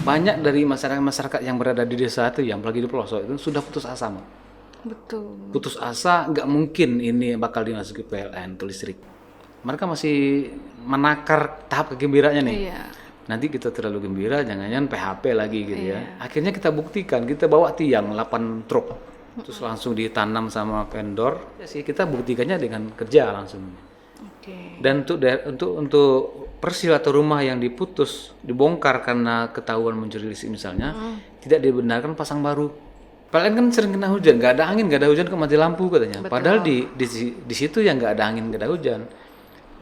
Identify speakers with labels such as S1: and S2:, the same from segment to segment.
S1: banyak dari masyarakat yang berada di desa itu, yang apalagi di pelosok itu sudah putus asa, Mak.
S2: Betul.
S1: Putus asa, nggak mungkin ini bakal dimasuki PLN atau listrik. Mereka masih menakar tahap kegembiraannya nih.
S2: Iya.
S1: Nanti kita terlalu gembira, jangan-jangan PHP lagi gitu ya.
S2: Iya.
S1: Akhirnya kita buktikan, kita bawa tiang 8 truk, terus langsung ditanam sama vendor. Ya sih, kita buktikannya dengan kerja langsung.
S2: Oke.
S1: Dan untuk persil atau rumah yang diputus, dibongkar karena ketahuan mencuri listrik misalnya, tidak dibenarkan pasang baru. PLN kan sering kena hujan, nggak ada angin, nggak ada hujan, kok mati lampu katanya.
S2: Betul.
S1: Padahal di situ yang nggak ada angin, nggak ada hujan.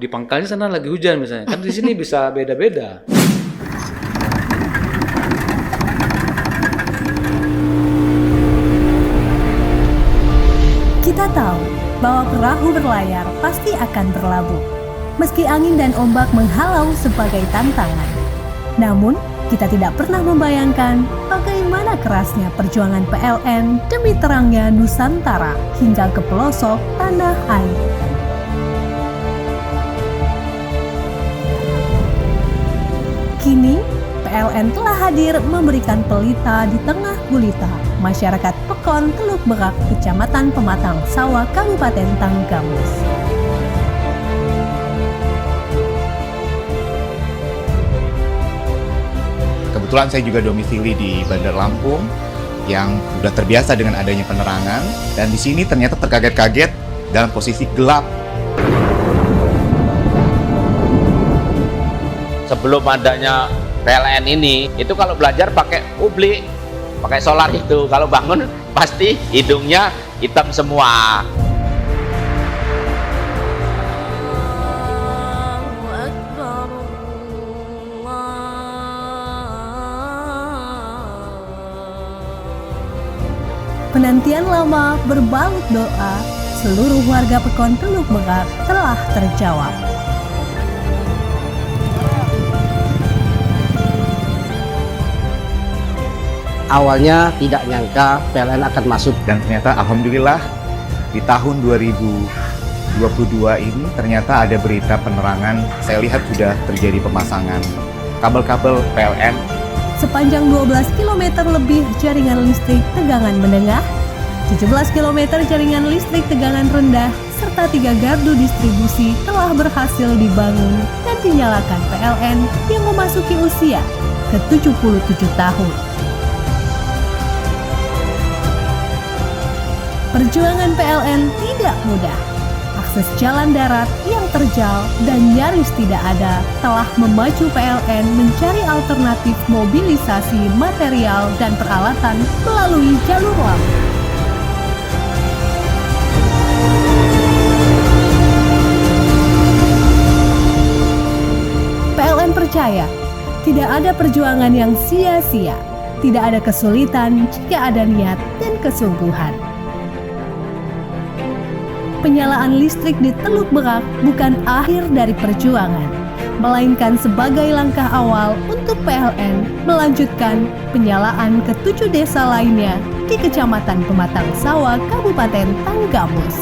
S1: Di pangkalnya sana lagi hujan misalnya, kan di sini bisa beda-beda.
S3: Kita tahu bahwa perahu berlayar pasti akan berlabuh, meski angin dan ombak menghalau sebagai tantangan. Namun, kita tidak pernah membayangkan bagaimana kerasnya perjuangan PLN demi terangnya Nusantara hingga ke pelosok tanah air. Kini, PLN telah hadir memberikan pelita di tengah gulita masyarakat Pekon Teluk Berak, Kecamatan Pematang Sawah, Kabupaten Tanggamus.
S4: Kebetulan saya juga domisili di Bandar Lampung yang sudah terbiasa dengan adanya penerangan, dan di sini ternyata terkaget-kaget dalam posisi gelap.
S5: Sebelum adanya PLN ini, itu kalau belajar pakai ublik, pakai solar itu. Kalau bangun pasti hidungnya hitam semua.
S3: Penantian lama berbalut doa seluruh warga Pekon Teluk Berak telah terjawab.
S6: Awalnya tidak nyangka PLN akan masuk.
S4: Dan ternyata alhamdulillah di tahun 2022 ini ternyata ada berita penerangan. Saya lihat sudah terjadi pemasangan kabel-kabel PLN.
S3: Sepanjang 12 km lebih jaringan listrik tegangan menengah, 17 km jaringan listrik tegangan rendah, serta 3 gardu distribusi telah berhasil dibangun dan dinyalakan PLN yang memasuki usia ke-77 tahun. Perjuangan PLN tidak mudah. Akses jalan darat yang terjal dan nyaris tidak ada telah memacu PLN mencari alternatif mobilisasi material dan peralatan melalui jalur laut. PLN percaya tidak ada perjuangan yang sia-sia, tidak ada kesulitan jika ada niat dan kesungguhan. Penyalaan listrik di Teluk Berak bukan akhir dari perjuangan, melainkan sebagai langkah awal untuk PLN melanjutkan penyalaan ke 7 desa lainnya di Kecamatan Pematang Sawah, Kabupaten Tanggamus.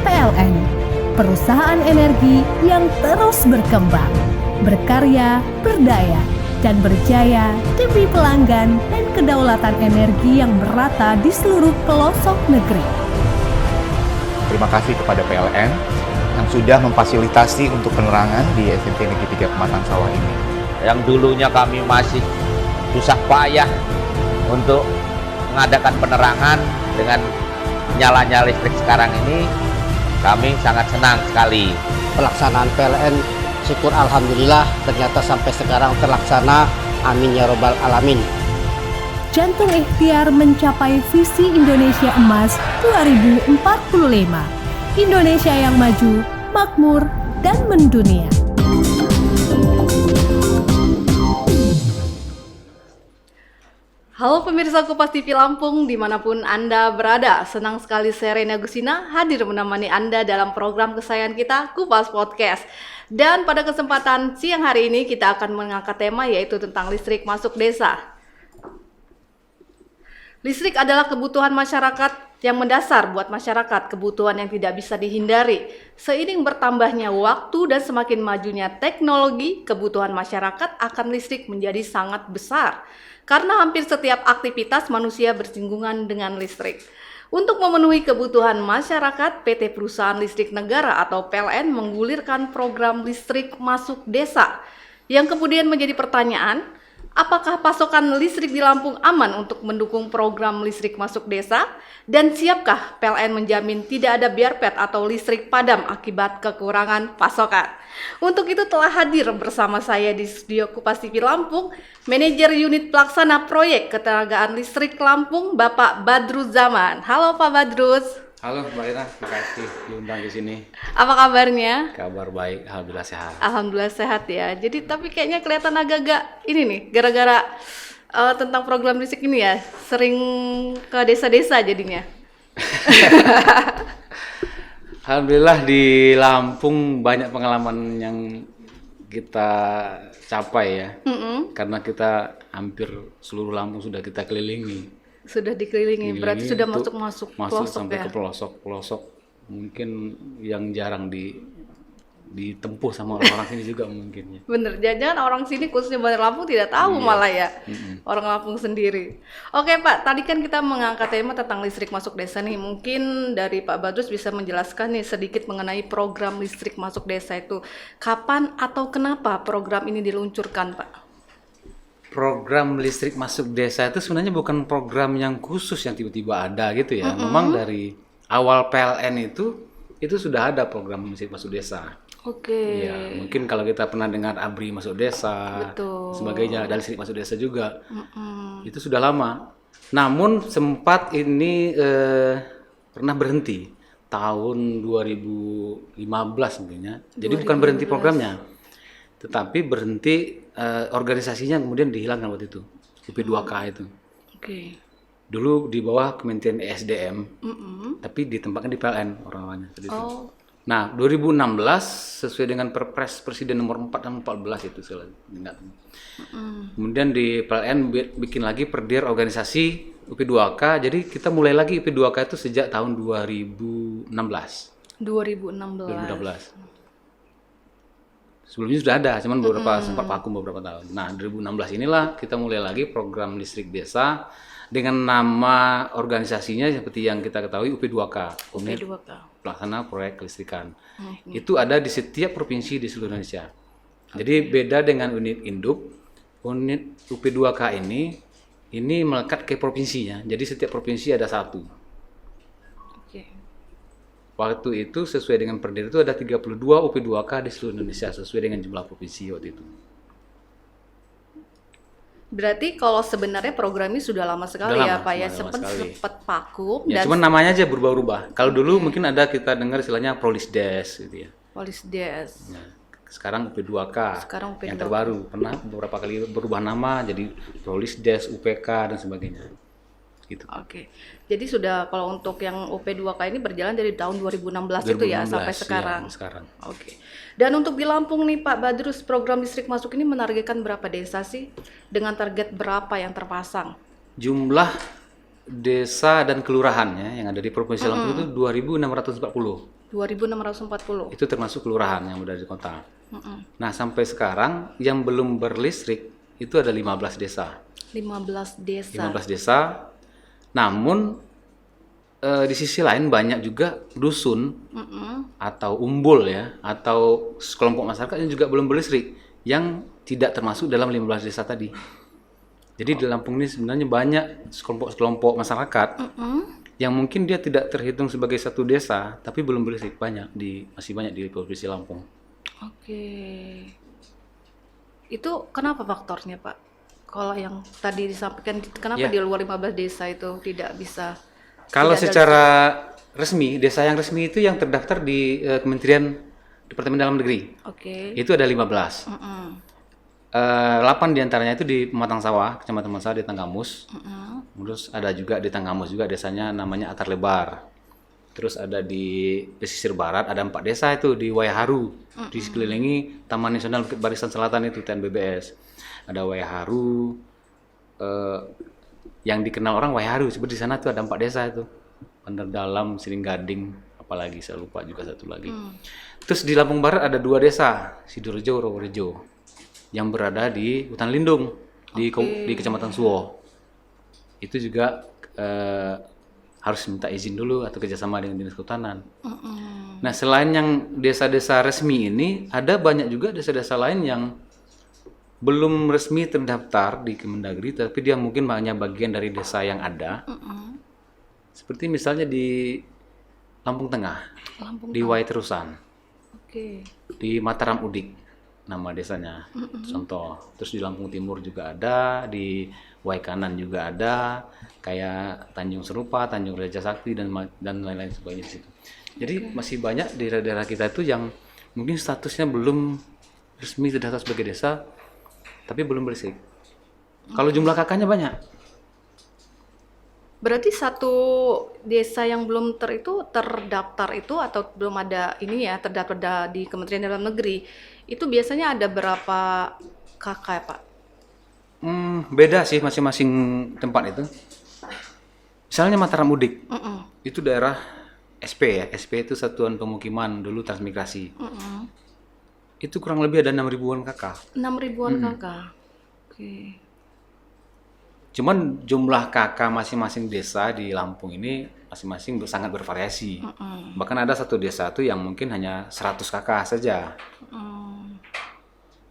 S3: PLN, perusahaan energi yang terus berkembang, berkarya, berdaya, dan berjaya demi pelanggan dan kedaulatan energi yang merata di seluruh pelosok negeri.
S4: Terima kasih kepada PLN yang sudah memfasilitasi untuk penerangan di SMP Negeri 3 Pematang Sawah ini.
S5: Yang dulunya kami masih susah payah untuk mengadakan penerangan, dengan nyalanya listrik sekarang ini kami sangat senang sekali.
S6: Pelaksanaan PLN, syukur alhamdulillah ternyata sampai sekarang terlaksana. Amin ya robbal alamin.
S3: Jantung ikhtiar mencapai visi Indonesia Emas 2045. Indonesia yang maju, makmur, dan mendunia.
S2: Halo pemirsa Kupas TV Lampung, dimanapun Anda berada, senang sekali saya Rena Gusina hadir menemani Anda dalam program kesayangan kita, Kupas Podcast. Dan pada kesempatan siang hari ini kita akan mengangkat tema yaitu tentang listrik masuk desa. Listrik adalah kebutuhan masyarakat yang mendasar buat masyarakat, kebutuhan yang tidak bisa dihindari. Seiring bertambahnya waktu dan semakin majunya teknologi, kebutuhan masyarakat akan listrik menjadi sangat besar. Karena hampir setiap aktivitas manusia bersinggungan dengan listrik. Untuk memenuhi kebutuhan masyarakat, PT Perusahaan Listrik Negara atau PLN menggulirkan program listrik masuk desa. Yang kemudian menjadi pertanyaan, apakah pasokan listrik di Lampung aman untuk mendukung program listrik masuk desa? Dan siapkah PLN menjamin tidak ada biarpet atau listrik padam akibat kekurangan pasokan? Untuk itu telah hadir bersama saya di studio Kupas TV Lampung, Manajer Unit Pelaksana Proyek Ketenagaan Listrik Lampung, Bapak Badruz Zaman. Halo Pak Badruz.
S1: Halo Mbak Ira, terima kasih diundang di sini.
S2: Apa kabarnya?
S1: Kabar baik, alhamdulillah sehat.
S2: Alhamdulillah sehat ya. Jadi tapi kayaknya kelihatan agak-agak ini nih, gara-gara tentang program listrik ini ya, sering ke desa-desa jadinya.
S1: Alhamdulillah di Lampung banyak pengalaman yang kita capai ya. Karena kita hampir seluruh Lampung sudah kita kelilingi.
S2: Sudah dikelilingi, berarti sudah masuk pelosok
S1: sampai
S2: ya?
S1: ke pelosok mungkin yang jarang ditempuh sama orang-orang sini juga mungkin ya.
S2: Bener, jangan-jangan orang sini khususnya Bandar Lampung tidak tahu malah ya, orang Lampung sendiri. Oke Pak, tadi kan kita mengangkat tema tentang listrik masuk desa nih. Mungkin dari Pak Badruz bisa menjelaskan nih sedikit mengenai program listrik masuk desa itu. Kapan atau kenapa program ini diluncurkan Pak?
S1: Program listrik masuk desa itu sebenarnya bukan program yang khusus yang tiba-tiba ada gitu ya. Memang dari awal PLN itu sudah ada program listrik masuk desa.
S2: Oke.
S1: Ya, mungkin kalau kita pernah dengar ABRI masuk desa,
S2: Betul.
S1: sebagainya, dan listrik masuk desa juga, itu sudah lama. Namun sempat ini pernah berhenti tahun 2015 mungkin ya. Jadi bukan berhenti programnya, tetapi berhenti organisasinya kemudian dihilangkan waktu itu, UP2K itu.
S2: Oke.
S1: Dulu di bawah Kementerian ESDM, tapi ditempatkan di PLN orang-orangnya.
S2: Oh.
S1: Nah, 2016 sesuai dengan Perpres Presiden nomor 4 dan 14 itu saya ingat. Kemudian di PLN bikin lagi perdir organisasi UP2K. Jadi kita mulai lagi UP2K itu sejak tahun 2016.
S2: 2016.
S1: Sebelumnya sudah ada, cuman sempat vakum beberapa tahun. Nah, 2016 inilah kita mulai lagi program listrik desa dengan nama organisasinya seperti yang kita ketahui UP2K, Unit
S2: UP2K.
S1: Pelaksana Proyek Kelistrikan. Itu ada di setiap provinsi di seluruh Indonesia. Jadi beda dengan unit induk, unit UP2K ini melekat ke provinsinya. Jadi setiap provinsi ada satu. Waktu itu sesuai dengan perdir itu ada 32 UP2K di seluruh Indonesia sesuai dengan jumlah provinsi waktu itu.
S2: Berarti kalau sebenarnya program ini sudah lama sekali
S1: Sudah
S2: ya
S1: lama,
S2: Pak ya,
S1: sudah lama
S2: sempat vakum
S1: Ya,
S2: dan
S1: cuman namanya aja berubah-ubah. Kalau dulu mungkin ada kita dengar istilahnya Prolisdes gitu ya.
S2: Polisdes.
S1: Nah, sekarang UP2K.
S2: Sekarang UP2K.
S1: Yang terbaru pernah beberapa kali berubah nama jadi Prolisdes, UPK dan sebagainya. Gitu.
S2: Oke. Jadi sudah kalau untuk yang UP2K ini berjalan dari tahun 2016 itu ya
S1: 2016,
S2: sampai sekarang.
S1: Ya, sekarang.
S2: Oke. Dan untuk di Lampung nih Pak Badruz, program listrik masuk ini menargetkan berapa desa sih? Dengan target berapa yang terpasang?
S1: Jumlah desa dan kelurahannya yang ada di Provinsi Lampung itu 2.640.
S2: 2.640.
S1: Itu termasuk kelurahan yang udah di kota. Nah, sampai sekarang yang belum berlistrik itu ada 15 desa.
S2: 15 desa.
S1: 15 desa. Namun di sisi lain banyak juga dusun atau umbul ya, atau kelompok masyarakat yang juga belum berlistrik yang tidak termasuk dalam 15 desa tadi. Jadi di Lampung ini sebenarnya banyak kelompok masyarakat yang mungkin dia tidak terhitung sebagai satu desa, tapi belum berlistrik masih banyak di Provinsi Lampung.
S2: Oke. Itu kenapa faktornya Pak? Kalau yang tadi disampaikan, kenapa di luar 15 desa itu tidak bisa?
S1: Kalau
S2: tidak ada
S1: secara resmi, desa yang resmi itu yang terdaftar di Kementerian Departemen Dalam Negeri.
S2: Oke.
S1: Itu ada 15. 8 diantaranya itu di Pematang Sawah, Kecamatan Pematang Sawah di Tanggamus. Terus ada juga di Tanggamus juga desanya namanya Akar Lebar. Terus ada di pesisir barat ada 4 desa itu di Wayaharu, di sekelilingi Taman Nasional Bukit Barisan Selatan itu TNBBS. Ada Wayaharu, yang dikenal orang Waiharu. Seperti di sana tuh ada 4 desa itu. Bandar Dalam, Siringgading, apalagi saya lupa juga satu lagi. Terus di Lampung Barat ada 2 desa, Sidorejo, Roworejo, yang berada di hutan lindung di Kecamatan Suwo. Itu juga harus minta izin dulu atau kerjasama dengan Dinas Kehutanan. Nah, selain yang desa-desa resmi ini, ada banyak juga desa-desa lain yang belum resmi terdaftar di Kemendagri, tapi dia mungkin hanya bagian dari desa yang ada. Seperti misalnya di Lampung Tengah, di Waiterusan, di Mataram Udik, nama desanya, contoh. Terus di Lampung Timur juga ada, di Waikanan juga ada, kayak Tanjung Serupa, Tanjung Raja Sakti, dan lain-lain sebagainya di situ. Jadi masih banyak daerah-daerah kita itu yang mungkin statusnya belum resmi terdaftar sebagai desa, tapi belum berisik. Kalau jumlah kakaknya banyak.
S2: Berarti satu desa yang belum terdaftar itu atau belum ada ini ya terdaftar di Kementerian Dalam Negeri, itu biasanya ada berapa kakak ya Pak?
S1: Beda sih masing-masing tempat itu. Misalnya Mataram Udik, itu daerah SP ya. SP itu Satuan Pemukiman dulu Transmigrasi. Itu kurang lebih ada 6 ribuan kakak.
S2: 6 ribuan kakak. Oke.
S1: Cuman jumlah kakak masing-masing desa di Lampung ini masing-masing sangat bervariasi. Bahkan ada satu desa tuh yang mungkin hanya 100 kakak saja.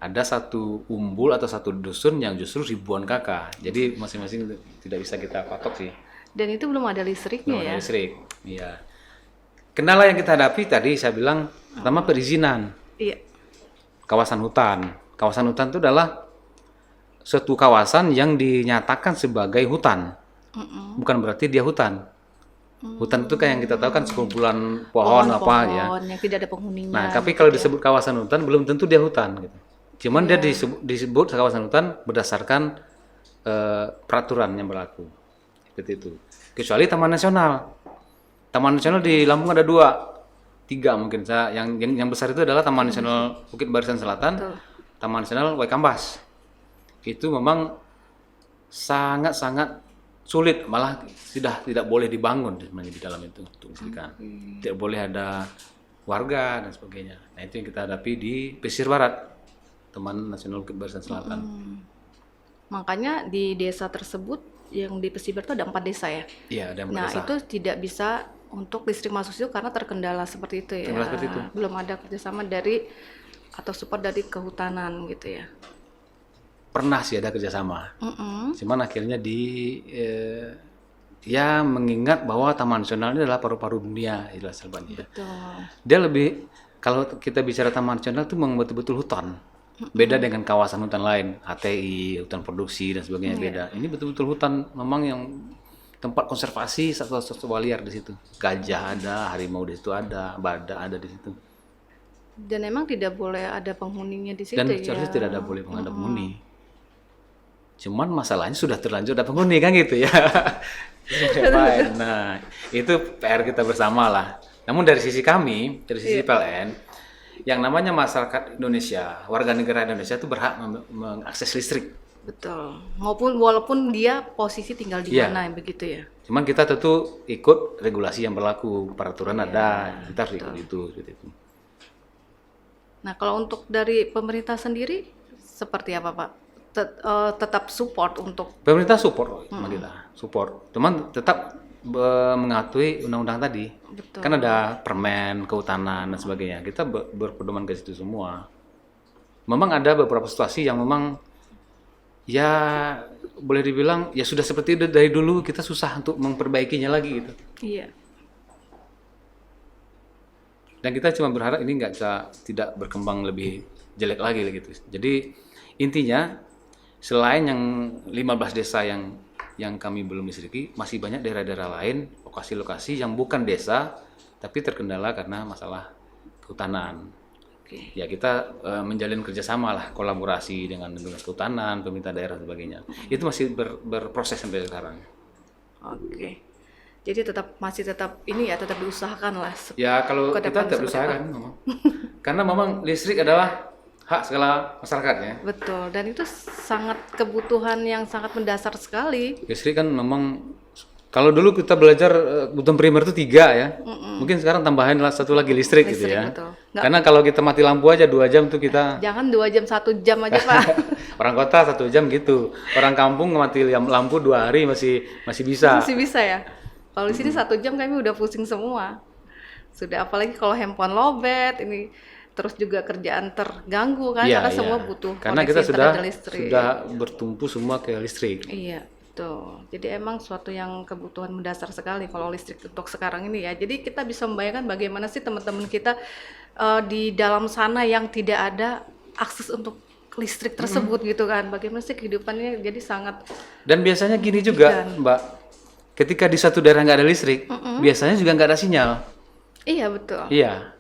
S1: Ada satu umbul atau satu dusun yang justru ribuan kakak. Jadi masing-masing tidak bisa kita patok sih.
S2: Dan itu belum ada listriknya
S1: Belum
S2: ya?
S1: ada listrik. Iya. Kendala yang kita hadapi tadi saya bilang pertama perizinan.
S2: Iya.
S1: Kawasan hutan. Kawasan hutan itu adalah suatu kawasan yang dinyatakan sebagai hutan. Bukan berarti dia hutan. Hutan itu kayak yang kita tahu kan sekumpulan pohon apa ya.
S2: Pohon yang tidak ada penghuninya.
S1: Nah, tapi kalau disebut kawasan hutan belum tentu dia hutan gitu. Cuman dia disebut kawasan hutan berdasarkan peraturan yang berlaku. Seperti itu. Kecuali Taman Nasional. Taman Nasional di Lampung ada 2, 3 mungkin. Yang besar itu adalah Taman Nasional Bukit Barisan Selatan, Taman Nasional Waikambas. Itu memang sangat-sangat sulit, malah sudah tidak boleh dibangun sebenarnya di dalam itu untuk listrikan. Tidak boleh ada warga dan sebagainya. Nah, itu yang kita hadapi di pesisir barat, Taman Nasional Bukit Barisan Selatan.
S2: Makanya di desa tersebut yang di pesisir itu ada 4 desa ya?
S1: Iya, ada 4
S2: Nah,
S1: desa.
S2: itu tidak bisa untuk listrik masuk situ karena terkendala seperti itu ya?
S1: Terkendala seperti itu.
S2: Belum ada kerjasama dari atau support dari kehutanan gitu ya?
S1: Pernah sih ada kerjasama. Cuman akhirnya ya mengingat bahwa Taman Nasional ini adalah paru-paru dunia, itulah sebabnya.
S2: Betul.
S1: Dia lebih, kalau kita bicara Taman Nasional itu memang betul-betul hutan. Beda dengan kawasan hutan lain, HTI, hutan produksi dan sebagainya beda. Ini betul-betul hutan memang yang tempat konservasi satwa-satwa liar di situ. Gajah ada, harimau di situ ada, badak ada di situ.
S2: Dan memang tidak boleh ada penghuninya di situ
S1: Dan
S2: ya?
S1: seharusnya tidak ada boleh ada penghuni. Cuman masalahnya sudah terlanjur ada penghuni kan gitu ya. Nah, itu PR kita bersama lah. Namun dari sisi kami, dari sisi PLN, yang namanya masyarakat Indonesia, warga negara Indonesia itu berhak mengakses listrik.
S2: Betul. Walaupun dia posisi tinggal di mana begitu ya.
S1: Cuman kita tentu ikut regulasi yang berlaku, peraturan ada, kita harus ikut itu, seperti itu.
S2: Nah, kalau untuk dari pemerintah sendiri seperti apa, Pak? Tetap support untuk
S1: Pemerintah support sama kita, support. Cuman tetap mengatuhi undang-undang tadi.
S2: Betul.
S1: Kan ada permen, kehutanan dan sebagainya. Kita berpedoman ke situ semua. Memang ada beberapa situasi yang memang ya boleh dibilang ya sudah seperti itu dari dulu, kita susah untuk memperbaikinya lagi gitu.
S2: Iya.
S1: Dan kita cuma berharap ini tidak berkembang lebih jelek lagi gitu. Jadi intinya selain yang 15 desa yang kami belum listriki, masih banyak daerah-daerah lain, lokasi-lokasi yang bukan desa tapi terkendala karena masalah kehutanan. Ya kita menjalin kerjasama lah, kolaborasi dengan dinas kehutanan, pemerintah daerah dan sebagainya. Itu masih berproses sampai sekarang.
S2: Oke. Jadi masih tetap diusahakan lah.
S1: Ya kalau kita tetap usahakan memang. Karena memang listrik adalah hak segala masyarakat ya.
S2: Betul, dan itu sangat kebutuhan yang sangat mendasar sekali.
S1: Listrik kan memang kalau dulu kita belajar kebutuhan primer itu 3 ya. Mungkin sekarang tambahin satu lagi listrik gitu
S2: Listrik,
S1: ya.
S2: betul. Nggak-
S1: Karena kalau kita mati lampu aja 2 jam tuh kita
S2: Jangan 2 jam, 1 jam aja Pak.
S1: orang kota 1 jam gitu. Orang kampung mati lampu 2 hari masih bisa.
S2: Masih bisa ya. Kalau di sini 1 jam kami udah pusing semua. Sudah, apalagi kalau handphone lowbat ini, terus juga kerjaan terganggu kan,
S1: Iya,
S2: karena
S1: iya.
S2: semua butuh
S1: Karena
S2: koneksi
S1: kita
S2: internet dan listrik.
S1: sudah bertumpu semua ke listrik.
S2: Iya, betul. Jadi emang suatu yang kebutuhan mendasar sekali kalau listrik untuk sekarang ini ya. Jadi kita bisa membayangkan bagaimana sih teman-teman kita di dalam sana yang tidak ada akses untuk listrik tersebut gitu kan. Bagaimana sih kehidupannya, jadi sangat
S1: Dan biasanya gini juga, Mbak. Ketika di satu daerah nggak ada listrik, biasanya juga nggak ada sinyal.
S2: iya betul.
S1: Iya.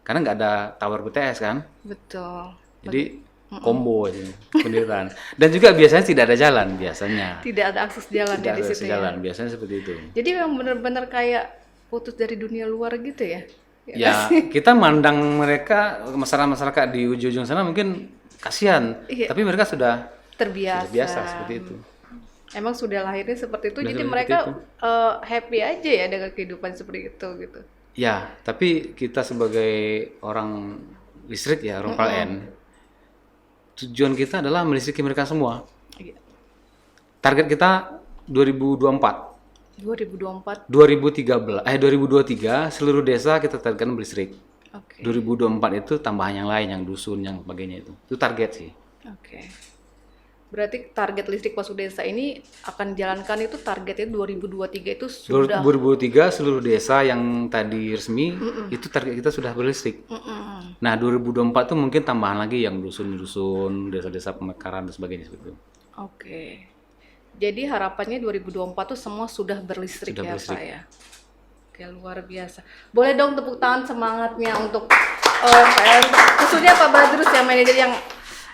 S1: Karena nggak ada tower BTS kan.
S2: Betul.
S1: Jadi combo ini pendirian. Dan juga biasanya tidak ada jalan biasanya.
S2: Tidak ada akses jalan
S1: Tidak
S2: ya di
S1: ada
S2: situ
S1: jalan,
S2: ya.
S1: biasanya seperti itu.
S2: Jadi memang benar-benar kayak putus dari dunia luar gitu ya.
S1: Ya, kita mandang mereka masyarakat di ujung-ujung sana mungkin kasihan,
S2: Iya.
S1: tapi mereka sudah
S2: Terbiasa.
S1: biasa seperti itu.
S2: Emang sudah lahirnya seperti itu,
S1: Sudah
S2: jadi
S1: seperti
S2: mereka
S1: itu.
S2: happy aja ya dengan kehidupan seperti itu gitu.
S1: Ya, tapi kita sebagai orang listrik ya, orang PLN, tujuan kita adalah melistriki mereka semua.
S2: Iya.
S1: Target kita 2024.
S2: 2024.
S1: 2023 seluruh desa kita targetkan berlistrik.
S2: Oke.
S1: 2024 itu tambahan yang lain, yang dusun, yang sebagainya itu. Itu target sih.
S2: Oke. Berarti target listrik masuk desa ini akan dijalankan itu targetnya 2023 itu sudah
S1: 2023 seluruh desa yang tadi resmi itu target kita sudah berlistrik. Nah 2024 itu mungkin tambahan lagi yang dusun-dusun, desa-desa pemekaran dan sebagainya seperti itu.
S2: Oke. Jadi harapannya 2024 tuh semua sudah berlistrik
S1: Sudah
S2: ya
S1: berlistrik.
S2: Pak ya. Oke, luar biasa. Boleh dong tepuk tangan semangatnya untuk khususnya Pak Badrus ya, manajer yang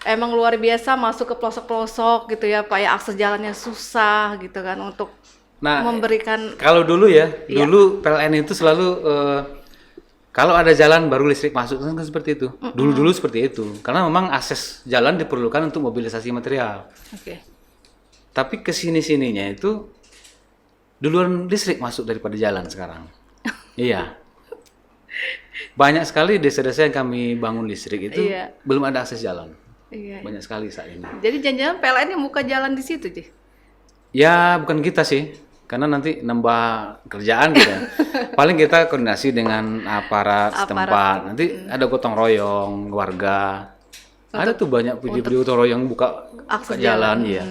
S2: emang luar biasa masuk ke pelosok-pelosok gitu ya Pak ya, akses jalannya susah gitu kan untuk
S1: Nah,
S2: memberikan
S1: kalau dulu ya,
S2: Iya.
S1: dulu PLN itu selalu kalau ada jalan baru listrik masuk kan seperti itu. Dulu-dulu seperti itu. Karena memang akses jalan diperlukan untuk mobilisasi material.
S2: Oke.
S1: Tapi kesini-sininya itu duluan listrik masuk daripada jalan sekarang. Iya. Banyak sekali desa-desa yang kami bangun listrik itu
S2: Iya.
S1: belum ada akses jalan.
S2: Iya.
S1: Banyak sekali saat ini.
S2: Jadi jangan-jangan PLN yang buka jalan di situ, Ji.
S1: Ya bukan kita sih, karena nanti nambah kerjaan gitu. Paling kita koordinasi dengan aparat setempat. Nanti ada gotong royong warga. Ada tuh banyak video-video gotong royong buka
S2: Akses
S1: jalan, ya.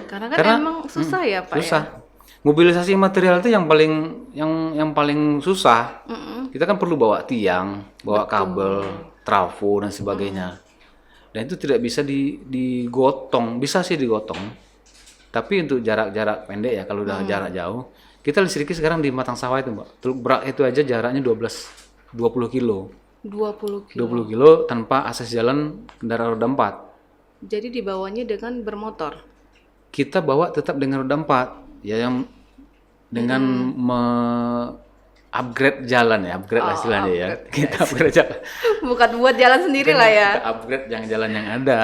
S2: Karena kan
S1: Karena,
S2: emang susah ya, Pak
S1: Susah.
S2: ya.
S1: Mobilisasi material itu yang paling susah. Kita kan perlu bawa tiang, bawa kabel, trafo dan sebagainya. Dan itu tidak bisa digotong, bisa sih digotong. Tapi untuk jarak-jarak pendek ya, kalau udah jarak jauh, kita listriki sekarang di Matang Sawah itu, Mbak. Teluk Berak itu aja jaraknya 20 kilo.
S2: 20 kilo.
S1: 20 kilo tanpa akses jalan kendaraan roda 4.
S2: Jadi dibawanya dengan bermotor.
S1: Kita bawa tetap dengan roda 4, ya yang dengan upgrade jalan ya, upgrade lah istilahnya ya. Kita upgrade jalan.
S2: Bukan buat jalan sendiri lah ya.
S1: Kita upgrade yang jalan yang ada.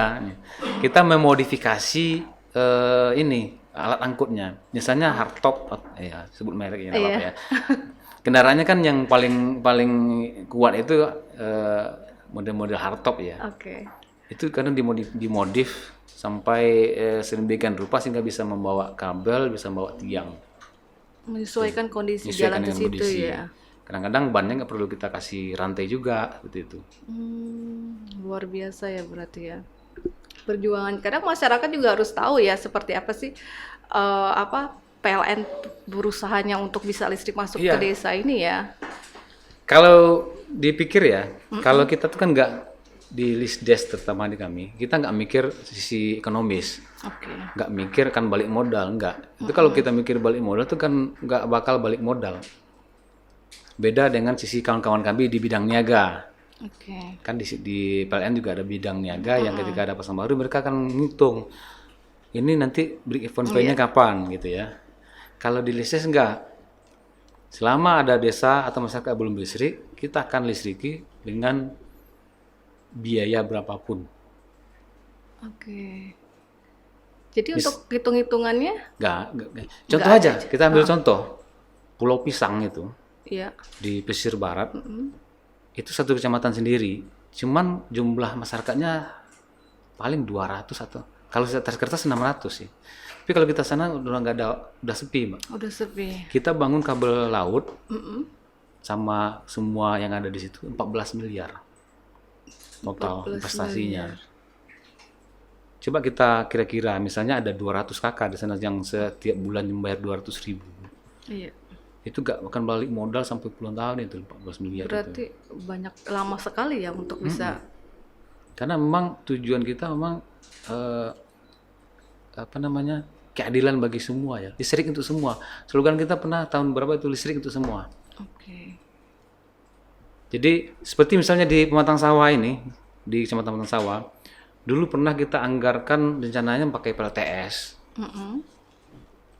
S1: Kita memodifikasi ini alat angkutnya. Misalnya hardtop, ya sebut mereknya nggak apa-apa ya. Kendaraannya kan yang paling kuat itu model-model hardtop ya.
S2: Oke.
S1: Itu karena dimodif sampai sedemikian rupa sehingga bisa membawa kabel, bisa membawa tiang.
S2: Menyesuaikan kondisi
S1: Menyesuaikan
S2: jalan di
S1: dengan
S2: situ
S1: kondisi.
S2: ya.
S1: Kadang-kadang bannya nggak perlu kita kasih rantai juga seperti itu.
S2: Luar biasa ya berarti ya. Perjuangan. Kadang masyarakat juga harus tahu ya seperti apa sih PLN berusahanya untuk bisa listrik masuk
S1: Iya.
S2: ke desa ini ya.
S1: Kalau dipikir ya, kalau kita tuh kan nggak di list desk terutama di kami, kita nggak mikir sisi ekonomis,
S2: Oke.
S1: nggak mikir kan balik modal, nggak. Itu kalau kita mikir balik modal tuh kan nggak bakal balik modal. Beda dengan sisi kawan-kawan kami di bidang niaga.
S2: Oke.
S1: Kan di PLN juga ada bidang niaga yang ketika ada pasang baru mereka akan ngitung ini nanti break even point-nya kapan gitu ya. Kalau di listrik enggak. Selama ada desa atau masyarakat belum listrik, kita akan listriki dengan biaya berapapun.
S2: Oke. Jadi untuk hitung-hitungannya,
S1: Nggak. Contoh
S2: Nggak
S1: aja,
S2: ada.
S1: kita ambil contoh. Pulau Pisang itu
S2: ya.
S1: di pesisir barat, itu satu kecamatan sendiri. Cuman jumlah masyarakatnya paling 200 atau kalau atas kertas 600 sih. Tapi kalau kita sana udah nggak ada, udah sepi, Mbak.
S2: Udah sepi.
S1: Kita bangun kabel laut sama semua yang ada di situ 14 miliar total
S2: 14
S1: investasinya.
S2: miliar.
S1: Coba kita kira-kira, misalnya ada 200 kakak di sana yang setiap bulan membayar 200.000.
S2: Iya.
S1: Itu gak akan balik modal sampai puluhan tahun itu 14 miliar itu.
S2: Berarti banyak lama sekali ya untuk bisa.
S1: Karena memang tujuan kita memang keadilan bagi semua ya. Listrik untuk semua. Slogan kita pernah tahun berapa itu listrik untuk semua.
S2: Oke.
S1: Jadi seperti misalnya di Pematang Sawah ini, di Kecamatan Pematang Sawah, dulu pernah kita anggarkan rencananya pakai PLTS.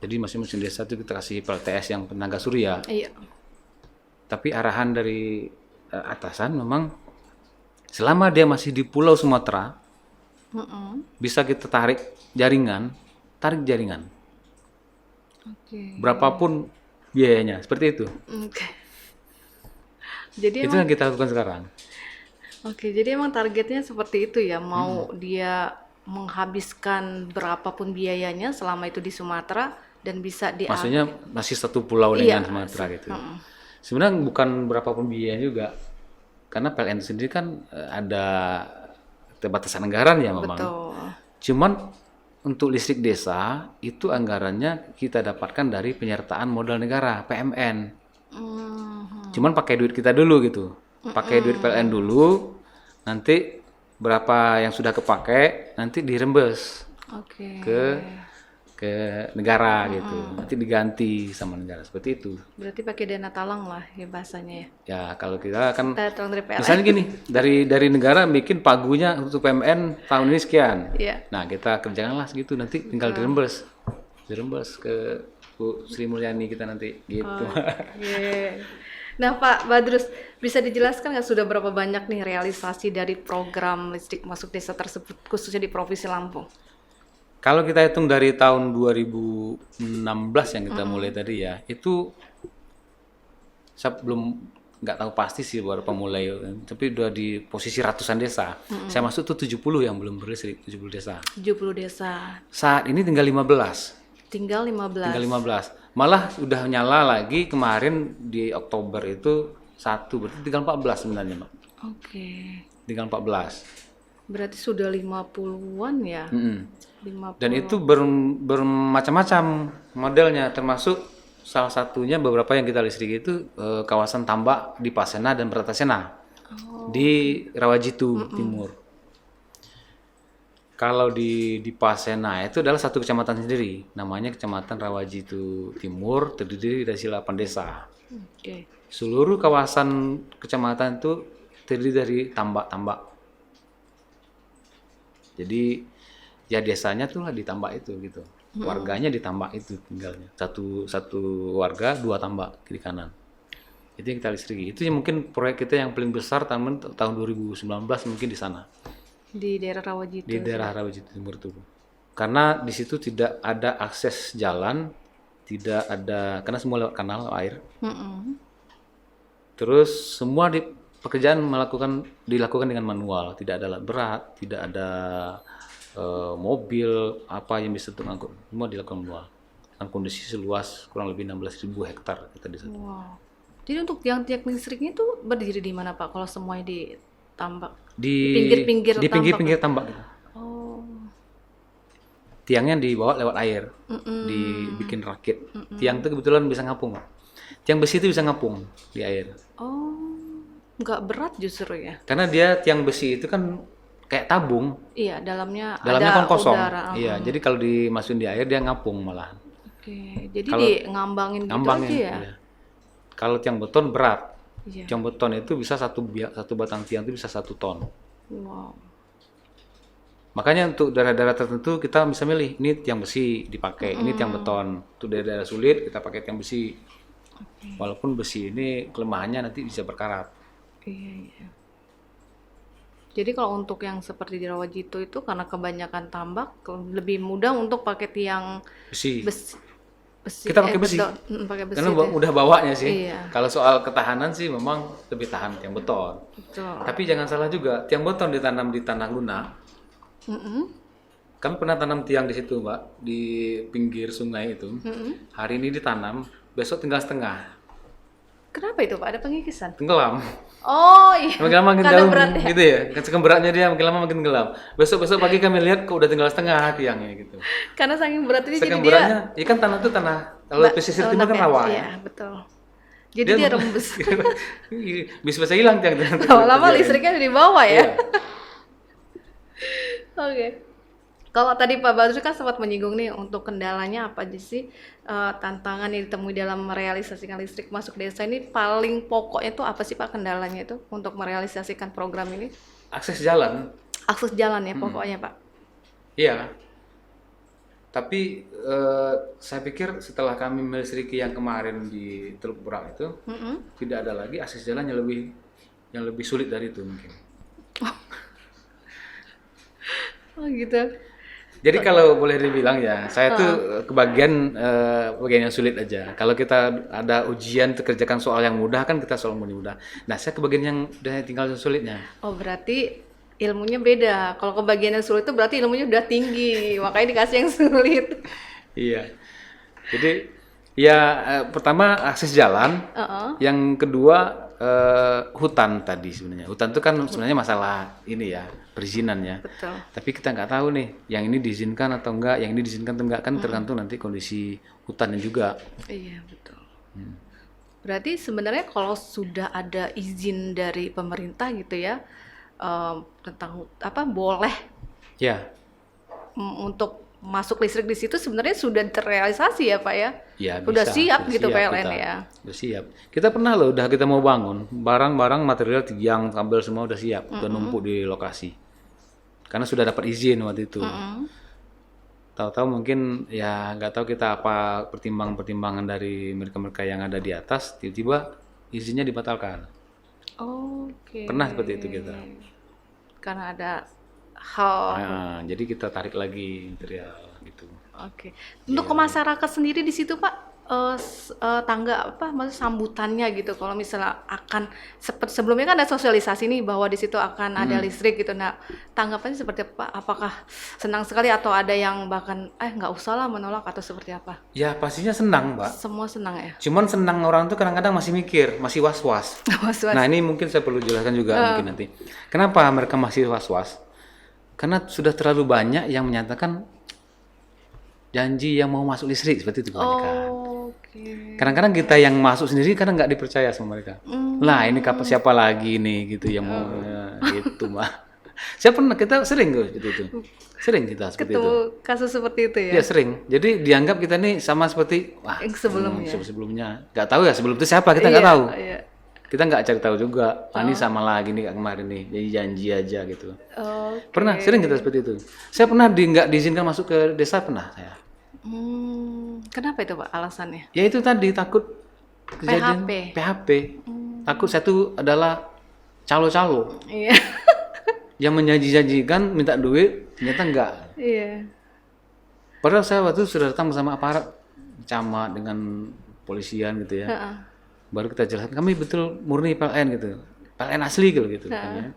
S1: Jadi masing-masing desa itu kita kasih PLTS yang tenaga surya.
S2: Iya.
S1: Tapi arahan dari atasan memang selama dia masih di Pulau Sumatera, bisa kita tarik jaringan.
S2: Oke.
S1: Berapapun biayanya, seperti itu.
S2: Oke. Jadi
S1: Itu yang kita lakukan sekarang.
S2: Oke, jadi emang targetnya seperti itu ya, mau dia menghabiskan berapapun biayanya selama itu di Sumatera dan bisa diambil.
S1: Maksudnya masih satu pulau
S2: Iya.
S1: dengan Sumatera gitu. Sebenarnya bukan berapapun biayanya juga, karena PLN sendiri kan ada keterbatasan anggaran ya memang.
S2: Betul.
S1: Cuman untuk listrik desa itu anggarannya kita dapatkan dari penyertaan modal negara PMN. Cuman pakai duit kita dulu gitu, pakai duit PLN dulu, nanti berapa yang sudah kepake nanti dirembes
S2: Oke.
S1: ke negara gitu, nanti diganti sama negara seperti itu.
S2: Berarti pakai dana talang lah ya bahasanya ya.
S1: Ya kalau kita kan
S2: Dana talang dari PLN.
S1: misalnya gini, dari negara bikin pagunya untuk PMN tahun ini sekian.
S2: Iya.
S1: Nah kita kerjakanlah segitu, nanti tinggal dirembes ke Bu Sri Mulyani kita nanti gitu.
S2: Oke. Nah Pak Badrus, bisa dijelaskan nggak sudah berapa banyak nih realisasi dari program listrik masuk desa tersebut khususnya di Provinsi Lampung?
S1: Kalau kita hitung dari tahun 2016 yang kita mulai tadi ya, itu saya belum nggak tahu pasti sih berapa mulai, tapi udah di posisi ratusan desa. Saya masuk tuh 70 yang belum berlistrik, 70 desa.
S2: 70 desa.
S1: Saat ini tinggal 15.
S2: Tinggal 15.
S1: Tinggal 15. Malah udah nyala lagi kemarin di Oktober itu 1, berarti tinggal 14 sebenarnya, Mbak.
S2: Oke.
S1: Tinggal 14.
S2: Berarti sudah 50-an ya? 50.
S1: Dan itu bermacam-macam modelnya, termasuk salah satunya beberapa yang kita listrik itu kawasan tambak di Pasena dan Bratasena di Rawajitu Timur. Kalau di Pasena itu adalah satu kecamatan sendiri, namanya Kecamatan Rawajitu Timur, terdiri dari 8 desa.
S2: Oke.
S1: Seluruh kawasan kecamatan itu terdiri dari tambak-tambak. Jadi ya desanya tuh lah di tambak itu gitu. Warganya di tambak itu tinggalnya. Satu warga 2 tambak kiri kanan. Itu yang kita listriki. Itu yang mungkin proyek kita yang paling besar tahun 2019 mungkin di sana.
S2: Di daerah Rawajitu.
S1: Di daerah Rawajitu Timur itu. Karena di situ tidak ada akses jalan, tidak ada, karena semua lewat kanal air. Terus semua pekerjaan dilakukan dengan manual, tidak ada alat berat, tidak ada mobil apa yang bisa untuk ngangkut, semua dilakukan manual. Dengan kondisi seluas kurang lebih 16.000 hektar kita di situ.
S2: Wow. Jadi untuk tiang-tiang listriknya itu berdiri di mana Pak? Kalau semuanya di tambak?
S1: Di
S2: pinggir-pinggir tambak.
S1: pinggir-pinggir tambak gitu.
S2: Oh.
S1: Tiangnya dibawa lewat air, dibikin rakit. Tiang itu kebetulan bisa ngapung, Pak. Tiang besi itu bisa ngapung di air.
S2: Oh. Nggak berat justru ya?
S1: Karena dia tiang besi itu kan kayak tabung,
S2: Iya, dalamnya
S1: kan
S2: ada
S1: kosong.
S2: udara.
S1: Iya, jadi kalau dimasukin di air dia ngapung malahan.
S2: Oke, jadi
S1: Kalau
S2: ngambangin gitu
S1: Ngambangin.
S2: aja ya?
S1: Iya. Kalau tiang beton berat.
S2: Iya.
S1: Tiang beton itu bisa satu batang tiang itu bisa 1 ton.
S2: Wow.
S1: Makanya untuk daerah-daerah tertentu kita bisa milih, ini tiang besi dipakai, ini tiang beton. Untuk daerah-daerah sulit kita pakai tiang besi. Walaupun besi ini kelemahannya nanti bisa berkarat.
S2: Iya, iya. Jadi kalau untuk yang seperti di Rawajito itu karena kebanyakan tambak lebih mudah untuk pakai tiang
S1: Besi.
S2: besi.
S1: Kita pakai besi.
S2: betul. Pakai besi.
S1: Karena
S2: itu.
S1: mudah bawanya sih.
S2: Iya.
S1: Kalau soal ketahanan sih memang lebih tahan tiang beton.
S2: Betul.
S1: Tapi jangan salah juga, tiang beton ditanam di tanah lunak.
S2: Mm-mm.
S1: Kami pernah tanam tiang di situ, Mbak, di pinggir sungai itu.
S2: Mm-mm.
S1: Hari ini ditanam, besok tinggal setengah.
S2: Kenapa itu Pak? Ada pengikisan?
S1: Tenggelam.
S2: Oh iya.
S1: Makin lama makin
S2: Karena
S1: jauh
S2: berat ya?
S1: gitu ya. Saking beratnya dia makin lama makin tenggelam. Besok pagi kami lihat kok udah tinggal setengah tiangnya gitu.
S2: Karena saking beratnya jadi
S1: Saking
S2: dia
S1: beratnya, ya kan tanah itu tanah kalau pesisir timur kan rawa
S2: Iya,
S1: ya.
S2: betul. Jadi dia rembes.
S1: Bisa hilang tiang.
S2: Lama-lama listriknya di bawah ya.
S1: Iya.
S2: Oke. Kalau tadi Pak Badrus kan sempat menyinggung nih untuk kendalanya apa aja sih tantangan yang ditemui dalam merealisasikan listrik masuk desa ini paling pokoknya itu apa sih Pak kendalanya itu untuk merealisasikan program ini?
S1: Akses jalan.
S2: Akses jalan ya pokoknya Pak.
S1: Iya. Tapi saya pikir setelah kami melistriki yang kemarin di Teluk Berak itu tidak ada lagi akses jalan yang lebih sulit dari itu mungkin.
S2: Oh gitu.
S1: Jadi kalau boleh dibilang ya, saya tuh kebagian bagian yang sulit aja. Kalau kita ada ujian kerjakan soal yang mudah kan kita soal mudah. Nah, saya kebagian yang udah tinggal yang sulitnya.
S2: Oh berarti ilmunya beda. Kalau kebagian yang sulit itu berarti ilmunya udah tinggi, makanya dikasih yang sulit.
S1: Iya. Jadi ya pertama akses jalan, yang kedua hutan tadi sebenarnya. Hutan itu kan sebenarnya masalah ini ya, perizinan ya.
S2: Betul.
S1: Tapi kita nggak tahu nih, yang ini diizinkan atau enggak, yang ini diizinkan atau enggak kan tergantung nanti kondisi hutannya juga.
S2: Iya betul. Berarti sebenarnya kalau sudah ada izin dari pemerintah gitu ya tentang apa boleh
S1: Ya,
S2: untuk masuk listrik di situ sebenarnya sudah terrealisasi ya Pak ya?
S1: ya
S2: Udah
S1: bisa.
S2: siap
S1: Udah
S2: gitu
S1: siap
S2: PLN
S1: kita.
S2: ya?
S1: Udah siap. Kita pernah loh, udah kita mau bangun, barang-barang material tiang, kabel semua udah siap, udah numpuk di lokasi. Karena sudah dapat izin waktu itu. Tahu-tahu mungkin ya nggak tahu kita apa pertimbangan dari mereka-mereka yang ada di atas, tiba-tiba izinnya dibatalkan.
S2: Oke.
S1: Pernah seperti itu kita.
S2: Karena ada hal.
S1: Nah, jadi kita tarik lagi material gitu.
S2: Oke. Untuk ke masyarakat sendiri di situ Pak, tangga apa, maksud sambutannya gitu. Kalau misalnya akan seperti sebelumnya kan ada sosialisasi nih bahwa di situ akan ada listrik gitu. Nah, tanggapannya seperti apa? Apakah senang sekali atau ada yang bahkan nggak usah lah menolak atau seperti apa?
S1: Ya pastinya senang, Mbak.
S2: Semua senang ya.
S1: Cuman senang orang tuh kadang-kadang masih mikir, masih was-was.
S2: Was-was.
S1: Nah ini mungkin saya perlu jelaskan juga mungkin nanti. Kenapa mereka masih was-was? Karena sudah terlalu banyak yang menyatakan janji yang mau masuk listrik seperti itu kebanyakan.
S2: Oke.
S1: Kadang-kadang kita yang masuk sendiri kadang nggak dipercaya sama mereka. Lah ini siapa lagi nih gitu yang mau gitu mah. Kita sering tuh seperti itu. Sering kita seperti itu.
S2: Ketemu kasus seperti itu ya?
S1: Ya sering. Jadi dianggap kita nih sama seperti
S2: yang sebelumnya.
S1: Sebelumnya. Nggak tahu ya sebelum itu siapa kita nggak tahu.
S2: Iya.
S1: Kita nggak cari tahu juga. Ini sama lagi nih kemarin nih. Jadi janji aja gitu.
S2: Oke.
S1: Pernah sering kita seperti itu. Saya pernah nggak diizinkan masuk ke desa pernah saya.
S2: Kenapa itu Pak alasannya?
S1: Ya itu tadi takut kejadian PHP. Takut saya tuh adalah calo-calo
S2: Iya.
S1: yang menjanji-janjikan minta duit ternyata enggak.
S2: Iya.
S1: Padahal saya waktu itu sudah datang bersama aparat camat dengan polisian gitu ya. Baru kita jelaskan kami betul murni PLN gitu. PLN asli gitu kan ya.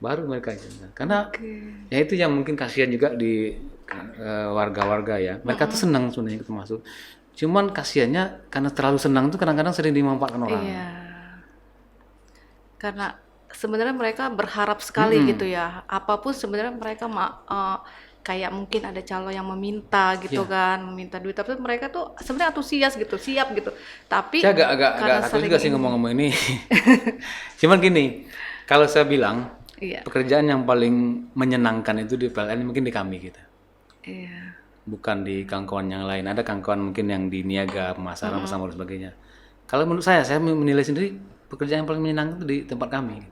S1: Baru mereka karena ya itu yang mungkin kasihan juga di warga-warga ya. Mereka tuh senang sebenarnya kita masuk. Cuman kasihannya karena terlalu senang tuh kadang-kadang sering dimanfaatkan orang.
S2: Iya. Karena sebenarnya mereka berharap sekali gitu ya. Apapun sebenarnya mereka kayak mungkin ada calon yang meminta gitu kan, meminta duit. Tapi mereka tuh sebenarnya antusias gitu, siap gitu. Tapi
S1: saya agak takut juga sih ngomong-ngomong ini. Cuman gini, kalau saya bilang pekerjaan yang paling menyenangkan itu di PLN mungkin di kami gitu.
S2: Iya.
S1: Bukan di kawan-kawan yang lain. Ada kawan-kawan mungkin yang di niaga, pemasaran, dan sebagainya. Kalau menurut saya menilai sendiri pekerjaan yang paling menyenangkan itu di tempat kami.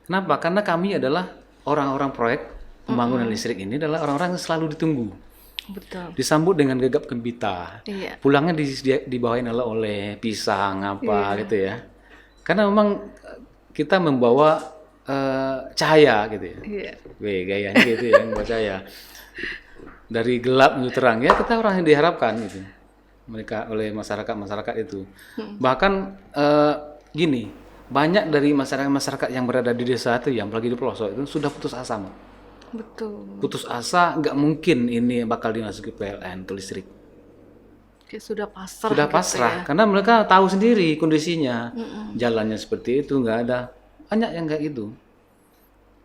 S1: Kenapa? Karena kami adalah orang-orang proyek pembangunan listrik ini adalah orang-orang yang selalu ditunggu.
S2: Betul.
S1: Disambut dengan gegap gempita.
S2: Iya.
S1: Pulangnya dibawain oleh pisang apa gitu ya. Karena memang kita membawa cahaya gitu ya.
S2: Iya.
S1: Weh, gayanya gitu ya, membawa cahaya. Dari gelap menuju terang, ya kita orang yang diharapkan gitu. Mereka oleh masyarakat itu. Bahkan gini, banyak dari masyarakat yang berada di desa itu, yang apalagi di pelosok itu sudah putus asa, Mbak.
S2: Betul.
S1: Putus asa, nggak mungkin ini bakal dimasuki PLN atau listrik.
S2: Kayak sudah pasrah.
S1: Sudah
S2: gitu
S1: pasrah,
S2: ya.
S1: karena mereka tahu sendiri kondisinya, jalannya seperti itu, nggak ada. Banyak yang kayak gitu.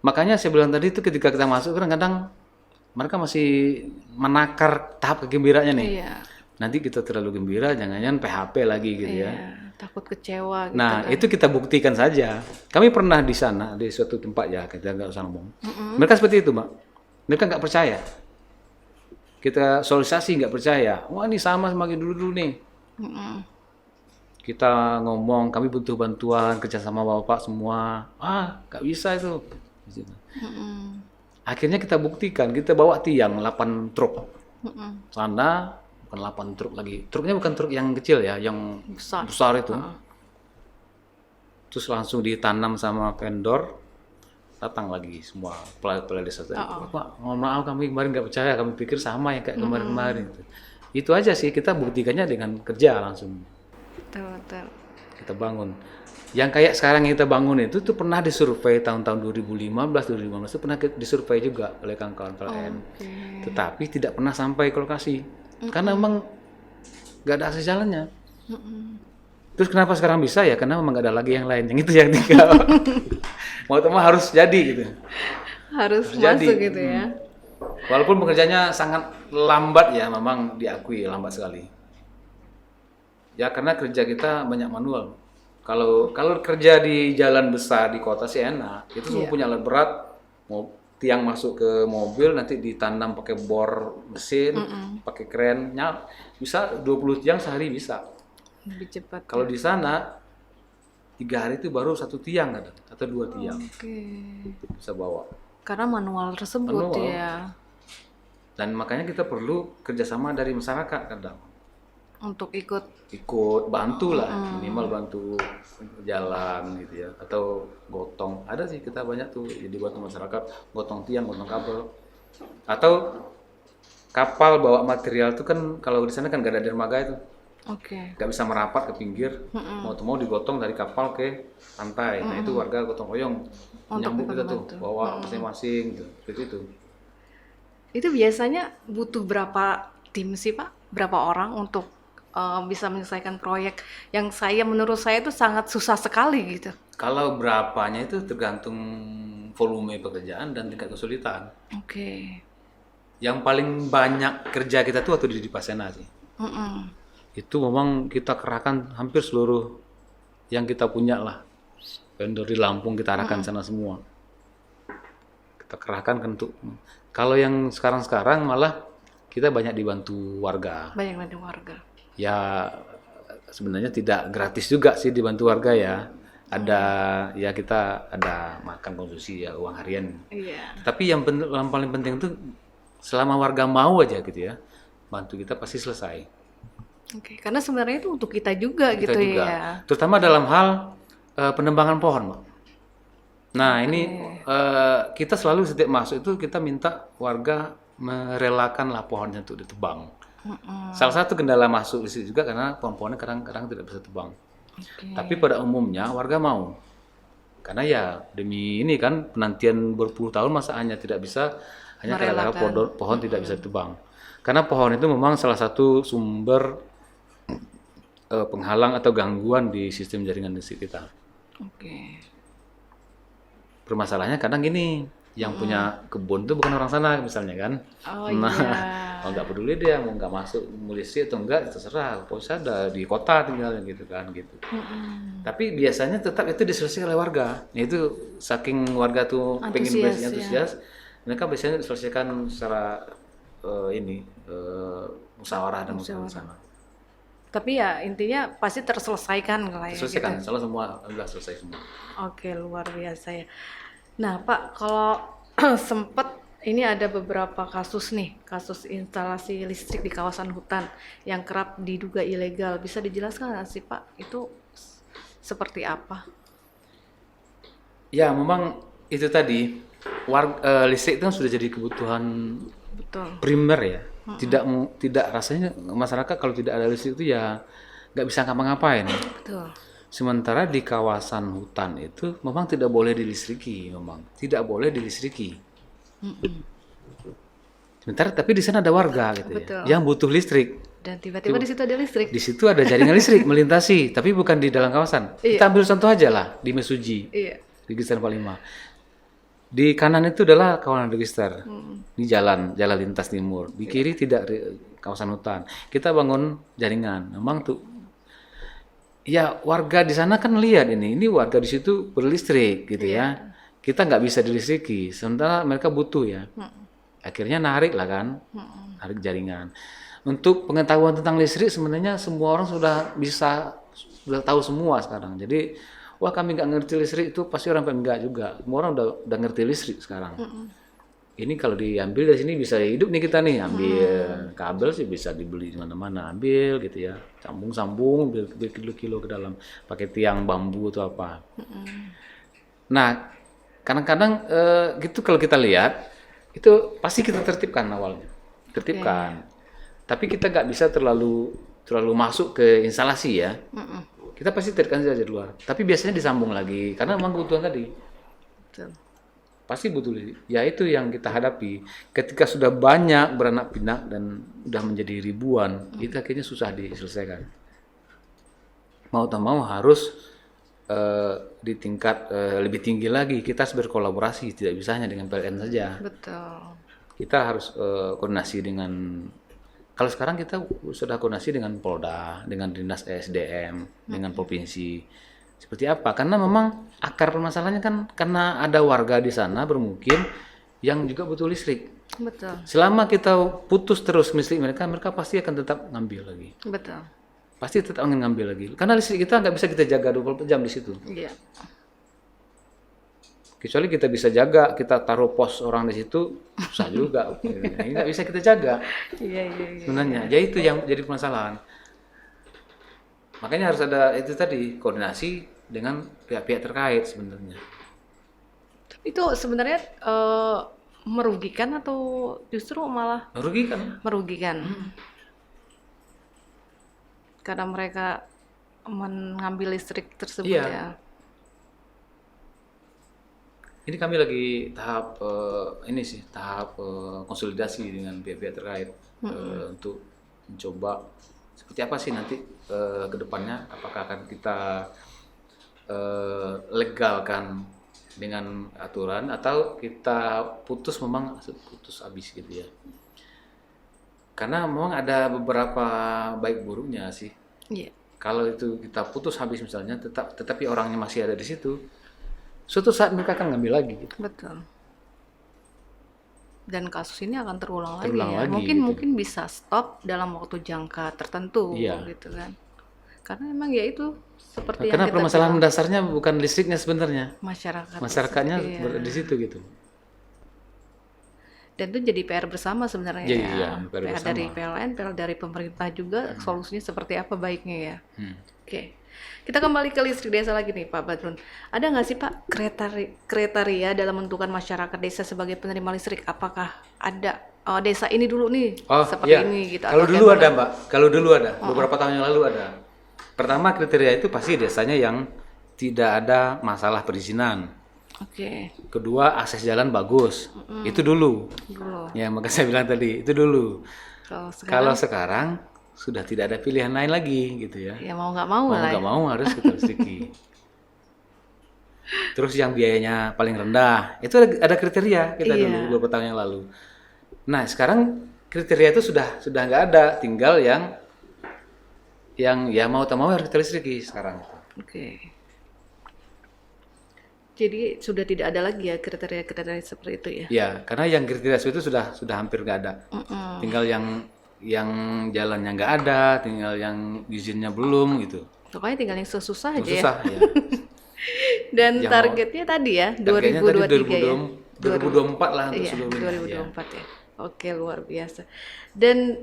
S1: Makanya saya bilang tadi itu ketika kita masuk kadang-kadang mereka masih menakar tahap kegembiraannya nih.
S2: Iya.
S1: Nanti kita terlalu gembira, jangan-jangan PHP lagi gitu
S2: Iya.
S1: ya.
S2: Takut kecewa gitu
S1: Nah,
S2: kan.
S1: itu kita buktikan saja. Kami pernah di sana, di suatu tempat ya, kita nggak usah ngomong. Mereka seperti itu, Mbak. Mereka nggak percaya. Kita sosialisasi nggak percaya. Wah, ini sama dulu nih. Kita ngomong, kami butuh bantuan, kerjasama Bapak semua. Nggak bisa itu. Akhirnya kita buktikan, kita bawa tiang 8 truk. Sana, bukan 8 truk lagi. Truknya bukan truk yang kecil ya, yang besar itu. Terus langsung ditanam sama vendor, datang lagi semua pelayan desa. Pak, mohon maaf kami kemarin nggak percaya, kami pikir sama ya kayak kemarin-kemarin. Itu aja sih, kita buktikannya dengan kerja langsung.
S2: Betul.
S1: Kita bangun. Yang kayak sekarang yang kita bangun itu tuh pernah disurvei tahun-tahun 2015 itu pernah disurvei juga oleh kawan-kawan PLN. Tetapi tidak pernah sampai ke lokasi. Karena memang nggak ada akses jalannya. Terus kenapa sekarang bisa ya? Karena memang nggak ada lagi yang lain. Yang itu yang tinggal. Mau tak mau harus jadi gitu.
S2: Harus
S1: Jadi.
S2: masuk gitu ya.
S1: Walaupun pekerjaannya sangat lambat ya, memang diakui lambat sekali. Ya karena kerja kita banyak manual. Kalau kerja di jalan besar di kota sih enak. Itu semua punya alat berat, mau tiang masuk ke mobil nanti ditanam pakai bor mesin, pakai kren, bisa 20 tiang sehari bisa.
S2: Lebih cepat.
S1: Kalau di sana 3 hari itu baru 1 tiang ada atau 2 tiang bisa bawa.
S2: Karena manual tersebut
S1: Manual.
S2: ya.
S1: Dan makanya kita perlu kerjasama dari masyarakat kadang.
S2: Untuk ikut.
S1: Bantu lah, minimal bantu jalan gitu ya, atau gotong. Ada sih kita banyak tuh jadi bantu masyarakat, gotong tiang, gotong kabel, atau kapal bawa material tuh kan kalau di sana kan gak ada dermaga itu, nggak bisa merapat ke pinggir, mau digotong dari kapal ke pantai. Nah itu warga gotong royong menyambut kita tuh, bawa masing-masing gitu, seperti itu.
S2: Itu biasanya butuh berapa tim sih Pak? Berapa orang untuk bisa menyelesaikan proyek yang menurut saya itu sangat susah sekali gitu.
S1: Kalau berapanya itu tergantung volume pekerjaan dan tingkat kesulitan. Yang paling banyak kerja kita tuh waktu di Pasena sih. Itu memang kita kerahkan hampir seluruh yang kita punya lah. Vendor di Lampung kita arahkan sana semua. Kita kerahkan untuk. Kalau yang sekarang malah kita banyak dibantu warga.
S2: Banyak bantu warga.
S1: Ya sebenarnya tidak gratis juga sih dibantu warga ya. Ada ya kita ada makan konsumsi ya uang harian.
S2: Iya.
S1: Tapi yang paling penting itu selama warga mau aja gitu ya, bantu kita pasti selesai.
S2: Karena sebenarnya itu untuk kita juga
S1: Kita
S2: gitu
S1: juga.
S2: ya.
S1: Terutama dalam hal penebangan pohon, Mbak. Nah ini kita selalu setiap masuk itu kita minta warga merelakanlah pohonnya untuk ditebang. Salah satu kendala masuk di situ juga karena pohon-pohonnya kadang-kadang tidak bisa tebang. Tapi pada umumnya warga mau. Karena ya demi ini kan penantian berpuluh tahun masa hanya tidak bisa, hanya karena pohon tidak bisa ditebang. Karena pohon itu memang salah satu sumber penghalang atau gangguan di sistem jaringan listrik kita. Permasalahannya kadang gini, yang punya kebun itu bukan orang sana misalnya kan. Nggak peduli dia mau nggak masuk listrik atau enggak terserah, pokoknya ada di kota tinggalnya gitu kan gitu. Tapi biasanya tetap itu diselesaikan oleh warga. Itu saking warga tuh pengen antusias, mereka biasanya diselesaikan secara musyawarah dan musyawarah.
S2: Tapi ya intinya pasti terselesaikan lah ya.
S1: Selesaikan, salah semua udah selesai semua.
S2: Luar biasa ya. Nah Pak, kalau sempat ini ada beberapa kasus instalasi listrik di kawasan hutan yang kerap diduga ilegal. Bisa dijelaskan nggak sih Pak, itu seperti apa?
S1: Ya memang itu tadi listrik itu kan sudah jadi kebutuhan
S2: Betul.
S1: primer ya. Tidak rasanya masyarakat kalau tidak ada listrik itu ya nggak bisa ngapa-ngapain.
S2: Betul.
S1: Sementara di kawasan hutan itu memang tidak boleh dilistriki, memang tidak boleh dilistriki. Sementara tapi di sana ada warga gitu
S2: Betul.
S1: ya, yang butuh listrik.
S2: Dan tiba-tiba di situ ada listrik.
S1: Di situ ada jaringan listrik melintasi, tapi bukan di dalam kawasan.
S2: Iya.
S1: Kita ambil contoh aja lah di Mesuji,
S2: Iya.
S1: di Register 45. Di kanan itu adalah kawasan register, di jalan lintas timur. Di kiri tidak kawasan hutan. Kita bangun jaringan, memang tuh. Ya warga di sana kan lihat ini warga di situ berlistrik gitu ya. Kita nggak bisa dilistriki, sementara mereka butuh ya. Akhirnya narik lah kan, narik jaringan. Untuk pengetahuan tentang listrik sebenarnya semua orang sudah tahu semua sekarang. Jadi wah kami nggak ngerti listrik itu pasti orang enggak juga. Semua orang udah ngerti listrik sekarang. Ini kalau diambil dari sini bisa hidup nih kita nih, ambil kabel sih bisa dibeli di mana-mana, ambil gitu ya, sambung kilo-kilo ke dalam, pakai tiang bambu atau apa. Nah kadang-kadang gitu kalau kita lihat itu pasti kita tertibkan awalnya, tertibkan. Tapi kita nggak bisa terlalu masuk ke instalasi ya. Kita pasti tertibkan saja di luar. Tapi biasanya disambung lagi karena memang kebutuhan tadi.
S2: Betul.
S1: Pasti butuh listrik. Ya itu yang kita hadapi. Ketika sudah banyak beranak pinak dan sudah menjadi ribuan, itu akhirnya susah diselesaikan. Mau tak mau harus di tingkat lebih tinggi lagi kita harus berkolaborasi, tidak bisa hanya dengan PLN saja.
S2: Betul.
S1: Kita harus koordinasi dengan, kalau sekarang kita sudah koordinasi dengan Polda, dengan Dinas ESDM, dengan provinsi. Seperti apa? Karena memang akar permasalahannya kan karena ada warga di sana bermukim yang juga butuh listrik.
S2: Betul.
S1: Selama kita putus terus listrik mereka pasti akan tetap ngambil lagi.
S2: Betul.
S1: Pasti tetap ingin ngambil lagi. Karena listrik kita nggak bisa kita jaga 24 jam di situ.
S2: Iya.
S1: Kecuali kita bisa jaga, kita taruh pos orang di situ, susah juga. Ini nggak bisa kita jaga.
S2: Iya.
S1: Sebenarnya, jadi itu yang jadi permasalahan. Makanya harus ada itu tadi, koordinasi dengan pihak-pihak terkait sebenarnya.
S2: Itu sebenarnya merugikan atau justru malah
S1: Merugikan.
S2: merugikan? Karena mereka mengambil listrik tersebut
S1: Iya.
S2: ya.
S1: Ini kami lagi tahap konsolidasi dengan pihak-pihak terkait untuk mencoba seperti apa sih nanti ke depannya, apakah akan kita legalkan dengan aturan atau kita putus habis gitu ya. Karena memang ada beberapa baik buruknya sih.
S2: Iya.
S1: Kalau itu kita putus habis misalnya, tetapi orangnya masih ada di situ, suatu saat mereka akan ngambil lagi. Gitu.
S2: Betul. Dan kasus ini akan terulang lagi
S1: Terulang
S2: ya.
S1: lagi,
S2: Mungkin bisa stop dalam waktu jangka tertentu
S1: Iya.
S2: gitu kan. Karena memang ya itu seperti
S1: Karena
S2: yang kita
S1: permasalahan
S2: bilang,
S1: dasarnya bukan listriknya sebenarnya, masyarakatnya
S2: Iya.
S1: berada di situ gitu.
S2: Dan itu jadi PR bersama sebenarnya
S1: Jadi,
S2: ya.
S1: iya, PR
S2: PR
S1: bersama.
S2: dari PLN, PR dari pemerintah juga, solusinya seperti apa baiknya ya. Oke. Kita kembali ke listrik desa lagi nih Pak Badrun. Ada nggak sih Pak kriteria dalam menentukan masyarakat desa sebagai penerima listrik? Apakah ada desa ini dulu nih seperti ini gitu?
S1: Kalau
S2: atau
S1: dulu
S2: kayak
S1: ada
S2: mana?
S1: Mbak, kalau dulu ada, beberapa tahun yang lalu ada. Pertama kriteria itu pasti desanya yang tidak ada masalah perizinan.
S2: Oke.
S1: Kedua akses jalan bagus, itu dulu. Ya maka saya bilang tadi itu dulu. Kalau sekarang sudah tidak ada pilihan lain lagi gitu ya.
S2: Ya mau nggak mau
S1: Mau
S2: lah.
S1: nggak mau harus kita listriki. Terus yang biayanya paling rendah, itu ada kriteria kita
S2: Iya.
S1: dulu beberapa tahun yang lalu. Nah sekarang kriteria itu sudah nggak ada, tinggal yang ya mau tak mau harus kita listriki sekarang.
S2: Oke. Jadi sudah tidak ada lagi ya kriteria-kriteria seperti itu ya.
S1: Ya, karena yang kriteria itu sudah hampir nggak ada. Tinggal yang jalannya nggak ada, tinggal yang izinnya belum gitu.
S2: Pokoknya tinggal yang susah aja
S1: Susah
S2: ya.
S1: ya.
S2: Dan
S1: Yang
S2: targetnya tadi ya
S1: Targetnya tadi
S2: 2023 ya.
S1: 2024 lah untuk
S2: Iya,
S1: seluruhnya.
S2: 2024 ya. Oke, luar biasa. Dan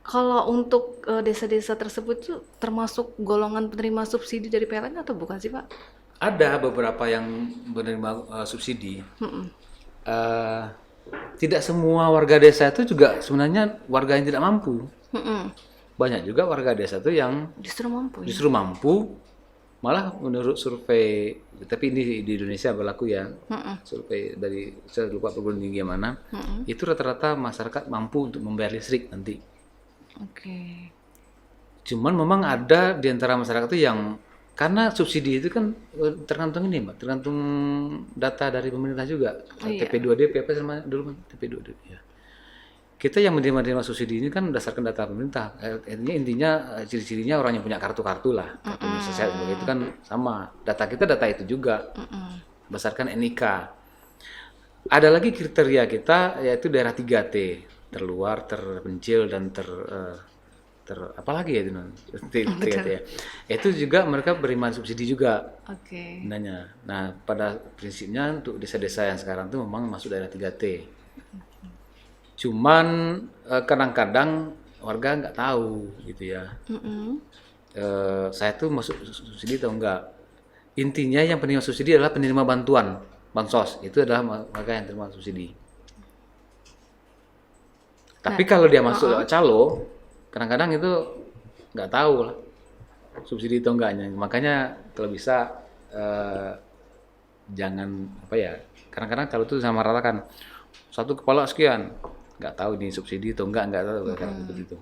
S2: kalau untuk desa-desa tersebut tuh termasuk golongan penerima subsidi dari PLN atau bukan sih Pak?
S1: Ada beberapa yang menerima subsidi. Eh, tidak semua warga desa itu juga sebenarnya warga yang tidak mampu. Banyak juga warga desa itu yang
S2: Justru mampu ya?
S1: justru mampu, malah menurut survei, tapi ini di Indonesia berlaku ya, survei dari saya lupa perguruan tinggi yang mana, itu rata-rata masyarakat mampu untuk membayar listrik nanti.
S2: Oke.
S1: Cuman memang ada di antara masyarakat itu yang karena subsidi itu kan tergantung ini Mbak, tergantung data dari pemerintah juga. TP2DP apa namanya dulu Mbak? TP2DP ya. Kita yang menerima subsidi ini kan berdasarkan data pemerintah. Intinya ciri-cirinya orang yang punya kartu-kartu lah. Kartu Indonesia itu kan sama. Data kita data itu juga. Berdasarkan NIK. Ada lagi kriteria kita yaitu daerah 3T, terluar, terpencil dan apalagi ya itu ya. Itu juga mereka beriman subsidi juga.
S2: Oke.
S1: Sebenarnya. Nah, pada prinsipnya untuk desa-desa yang sekarang itu memang masuk daerah 3T. Cuman kadang-kadang warga nggak tahu gitu ya. Saya tuh masuk subsidi atau enggak. Intinya yang penerima subsidi adalah penerima bantuan bansos. Itu adalah mereka yang terima subsidi. Tapi kalau dia masuk lewat calo, kadang-kadang itu nggak tahu lah subsidi atau enggaknya. Makanya kalau bisa jangan apa ya. Kadang-kadang kalau itu sama ratakan satu kepala sekian, nggak tahu ini subsidi atau enggak tahu kadang begitu.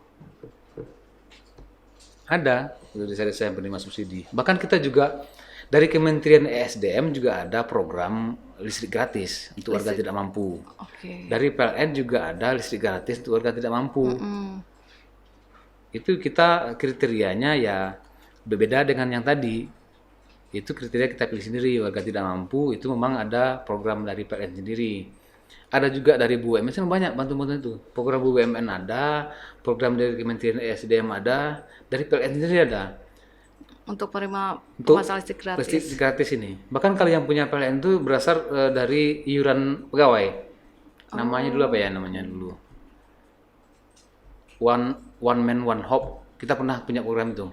S1: Ada untuk desa-desa yang penerima subsidi. Bahkan kita juga dari Kementerian ESDM juga ada program listrik gratis untuk warga tidak mampu.
S2: Oke.
S1: Dari PLN juga ada listrik gratis untuk warga tidak mampu. Itu kita kriterianya ya berbeda dengan yang tadi. Itu kriteria kita pilih sendiri, warga tidak mampu itu memang ada program dari PLN sendiri. Ada juga dari BUMN, banyak bantu-bantu itu. Program BUMN ada, program dari Kementerian ESDM ada, dari PLN sendiri ada.
S2: Untuk penerima
S1: Untuk
S2: masalah listrik gratis.
S1: listrik gratis ini. Bahkan kalau yang punya PLN itu berasal dari iuran pegawai. Namanya dulu apa ya namanya dulu? One Man One Hope. Kita pernah punya program itu.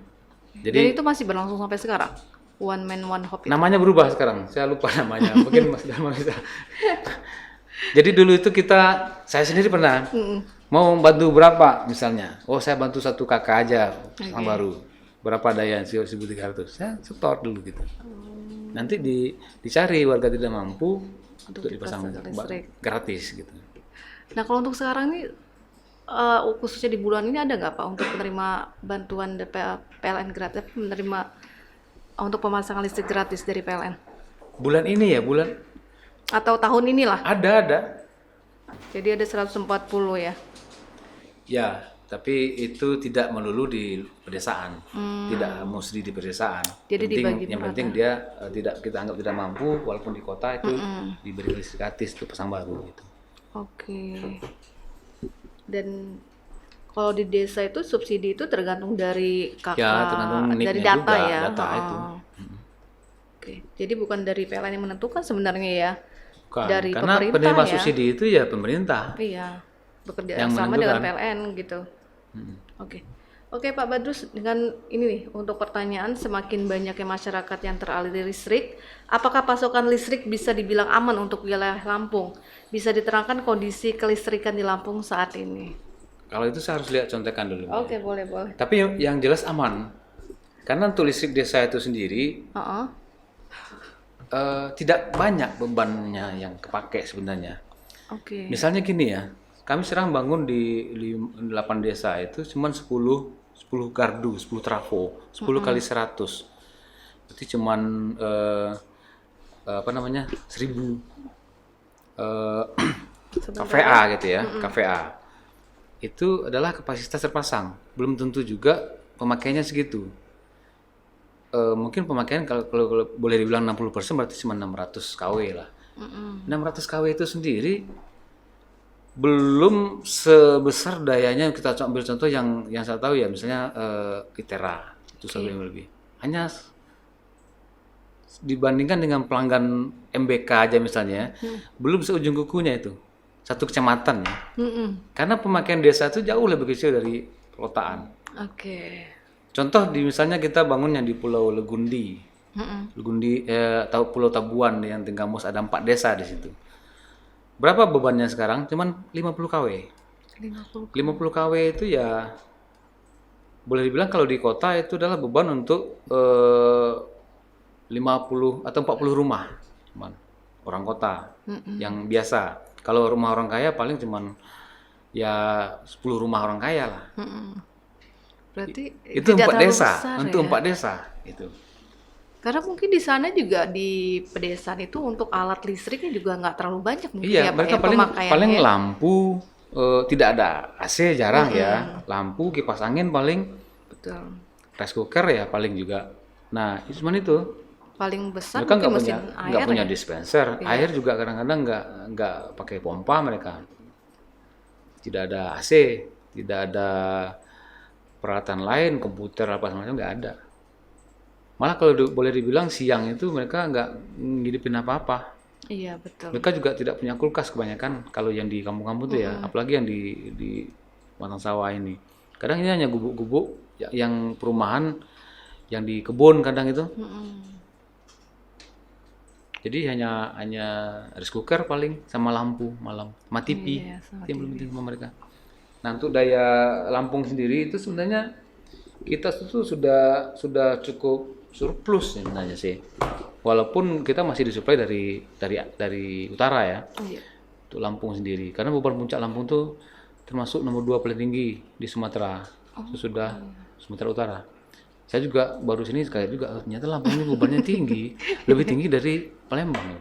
S2: Dan
S1: Jadi
S2: itu masih berlangsung sampai sekarang. One Man One Hope itu.
S1: namanya berubah sekarang. Saya lupa namanya. Mungkin Mas Dharma bisa. Jadi dulu itu saya sendiri pernah mau bantu berapa misalnya. Oh saya bantu satu kakak aja yang baru. Berapa daya 1.300. Saya setor dulu gitu. Nanti dicari warga tidak mampu untuk dipasang
S2: listrik.
S1: gratis gitu.
S2: Nah kalau untuk sekarang ini khususnya di bulan ini ada nggak Pak untuk menerima bantuan PLN gratis, menerima untuk pemasangan listrik gratis dari PLN?
S1: Bulan ini ya
S2: Atau tahun inilah?
S1: ada.
S2: Jadi ada 140 ya?
S1: Ya, tapi itu tidak melulu di pedesaan, tidak mesti di pedesaan.
S2: Jadi dibagi
S1: yang
S2: merata.
S1: penting dia kita anggap tidak mampu, walaupun di kota itu diberi listrik gratis untuk pasang baru gitu.
S2: Oke. Dan kalau di desa itu subsidi itu tergantung dari kakak,
S1: Ya, tergantung
S2: dari
S1: NIK-nya
S2: data
S1: juga,
S2: ya.
S1: data itu.
S2: Oke. Jadi bukan dari PLN yang menentukan sebenarnya ya?
S1: Bukan,
S2: Dari
S1: karena
S2: pemerintah
S1: penerima
S2: ya?
S1: subsidi itu ya pemerintah.
S2: Iya. Bekerja
S1: Yang
S2: sama dengan
S1: menentukan.
S2: PLN gitu. Oke. Oke Pak Badrus, dengan ini nih untuk pertanyaan semakin banyaknya masyarakat yang teraliri listrik, apakah pasokan listrik bisa dibilang aman untuk wilayah Lampung? Bisa diterangkan kondisi kelistrikan di Lampung saat ini?
S1: Kalau itu saya harus lihat contekan dulu.
S2: Oke, boleh.
S1: Tapi yang jelas aman. Karena untuk listrik desa itu sendiri tidak banyak bebannya yang kepake sebenarnya.
S2: Oke.
S1: Misalnya gini ya, kami sekarang bangun di 8 desa itu cuma 10 gardu, 10 trafo, 10 kali 100. Berarti cuma 1.000 KVA gitu ya, KVA. Itu adalah kapasitas terpasang. Belum tentu juga pemakaiannya segitu. Mungkin pemakaian kalau boleh dibilang 60% berarti cuma 600 kW lah. 600 kW itu sendiri belum sebesar dayanya. Kita ambil contoh yang saya tahu ya, misalnya Itera itu sampai lebih. Hanya dibandingkan dengan pelanggan MBK aja misalnya, belum seujung kukunya itu. Satu kecamatan ya. Karena pemakaian desa itu jauh lebih kecil dari perkotaan.
S2: Oke.
S1: Contoh misalnya kita bangun yang di Pulau Legundi, Lugundi, tahu Pulau Tabuan yang Tenggamus ada 4 desa di situ. Berapa bebannya sekarang? Cuman 50 kW. 50 kW itu ya boleh dibilang kalau di kota itu adalah beban untuk 50 atau 40 rumah, cuman orang kota yang biasa. Kalau rumah orang kaya paling cuman ya 10 rumah orang kaya lah.
S2: Berarti
S1: Itu
S2: tidak
S1: 4
S2: terlalu
S1: desa,
S2: besar
S1: untuk
S2: ya?
S1: 4 desa itu.
S2: Karena mungkin di sana juga di pedesaan itu untuk alat listriknya juga nggak terlalu banyak mungkin ya
S1: Iya,
S2: Pak
S1: mereka
S2: ya,
S1: paling
S2: pemakaiannya.
S1: lampu, tidak ada AC jarang ya. Lampu, kipas angin paling,
S2: Betul.
S1: rice cooker ya paling juga. Nah, cuman itu.
S2: Paling besar
S1: Mereka
S2: mungkin
S1: nggak
S2: mesin
S1: punya
S2: air ya.
S1: dispenser.
S2: Iya.
S1: Air juga kadang-kadang nggak pakai pompa mereka. Tidak ada AC, tidak ada peralatan lain, komputer apa semacam nggak ada. Malah kalau boleh dibilang siang itu mereka nggak ngidupin apa-apa.
S2: Iya betul.
S1: Mereka juga tidak punya kulkas kebanyakan kalau yang di kampung-kampung tuh ya, apalagi yang di Batang Sawah ini. Kadang ini hanya gubuk-gubuk yang perumahan, yang di kebun kadang itu. Jadi hanya rice cooker paling sama lampu malam, sama TV.
S2: Iya, sama
S1: Itu yang belum penting sama mereka. Nah, untuk daya Lampung sendiri itu sebenarnya kita itu sudah cukup surplus sebenarnya sih. Walaupun kita masih disuplai dari utara ya.
S2: Iya.
S1: Untuk Lampung sendiri. Karena beban puncak Lampung tuh termasuk nomor 2 paling tinggi di Sumatera. Sesudah Sumatera Utara. Saya juga baru sini sekali juga, ternyata Lampung ini bebannya tinggi, lebih tinggi dari Palembang.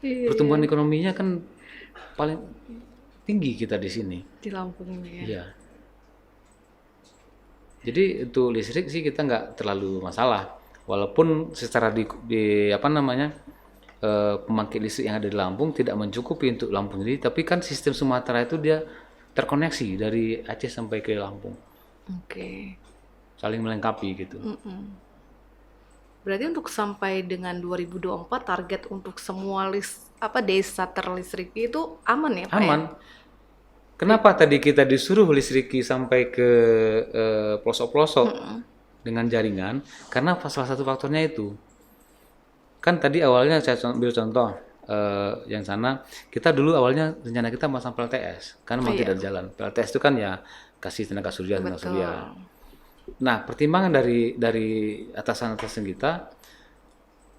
S1: Pertumbuhan ekonominya kan paling tinggi kita di sini.
S2: Di Lampung ini ya.
S1: Iya. Jadi untuk listrik sih kita nggak terlalu masalah, walaupun secara di apa namanya pembangkit listrik yang ada di Lampung tidak mencukupi untuk Lampung sendiri, tapi kan sistem Sumatera itu dia terkoneksi dari Aceh sampai ke Lampung,
S2: Oke.
S1: saling melengkapi gitu.
S2: Berarti untuk sampai dengan 2024 target untuk semua desa terlistriki itu aman ya Pak?
S1: Aman. Kenapa tadi kita disuruh listriki sampai ke pelosok-pelosok dengan jaringan? Karena salah satu faktornya itu. Kan tadi awalnya saya ambil contoh yang sana, kita dulu awalnya rencana kita masang PLTS, kan memang tidak jalan. PLTS itu kan ya kasih tenaga surya, tenaga surya. Nah, pertimbangan dari atasan-atasan kita,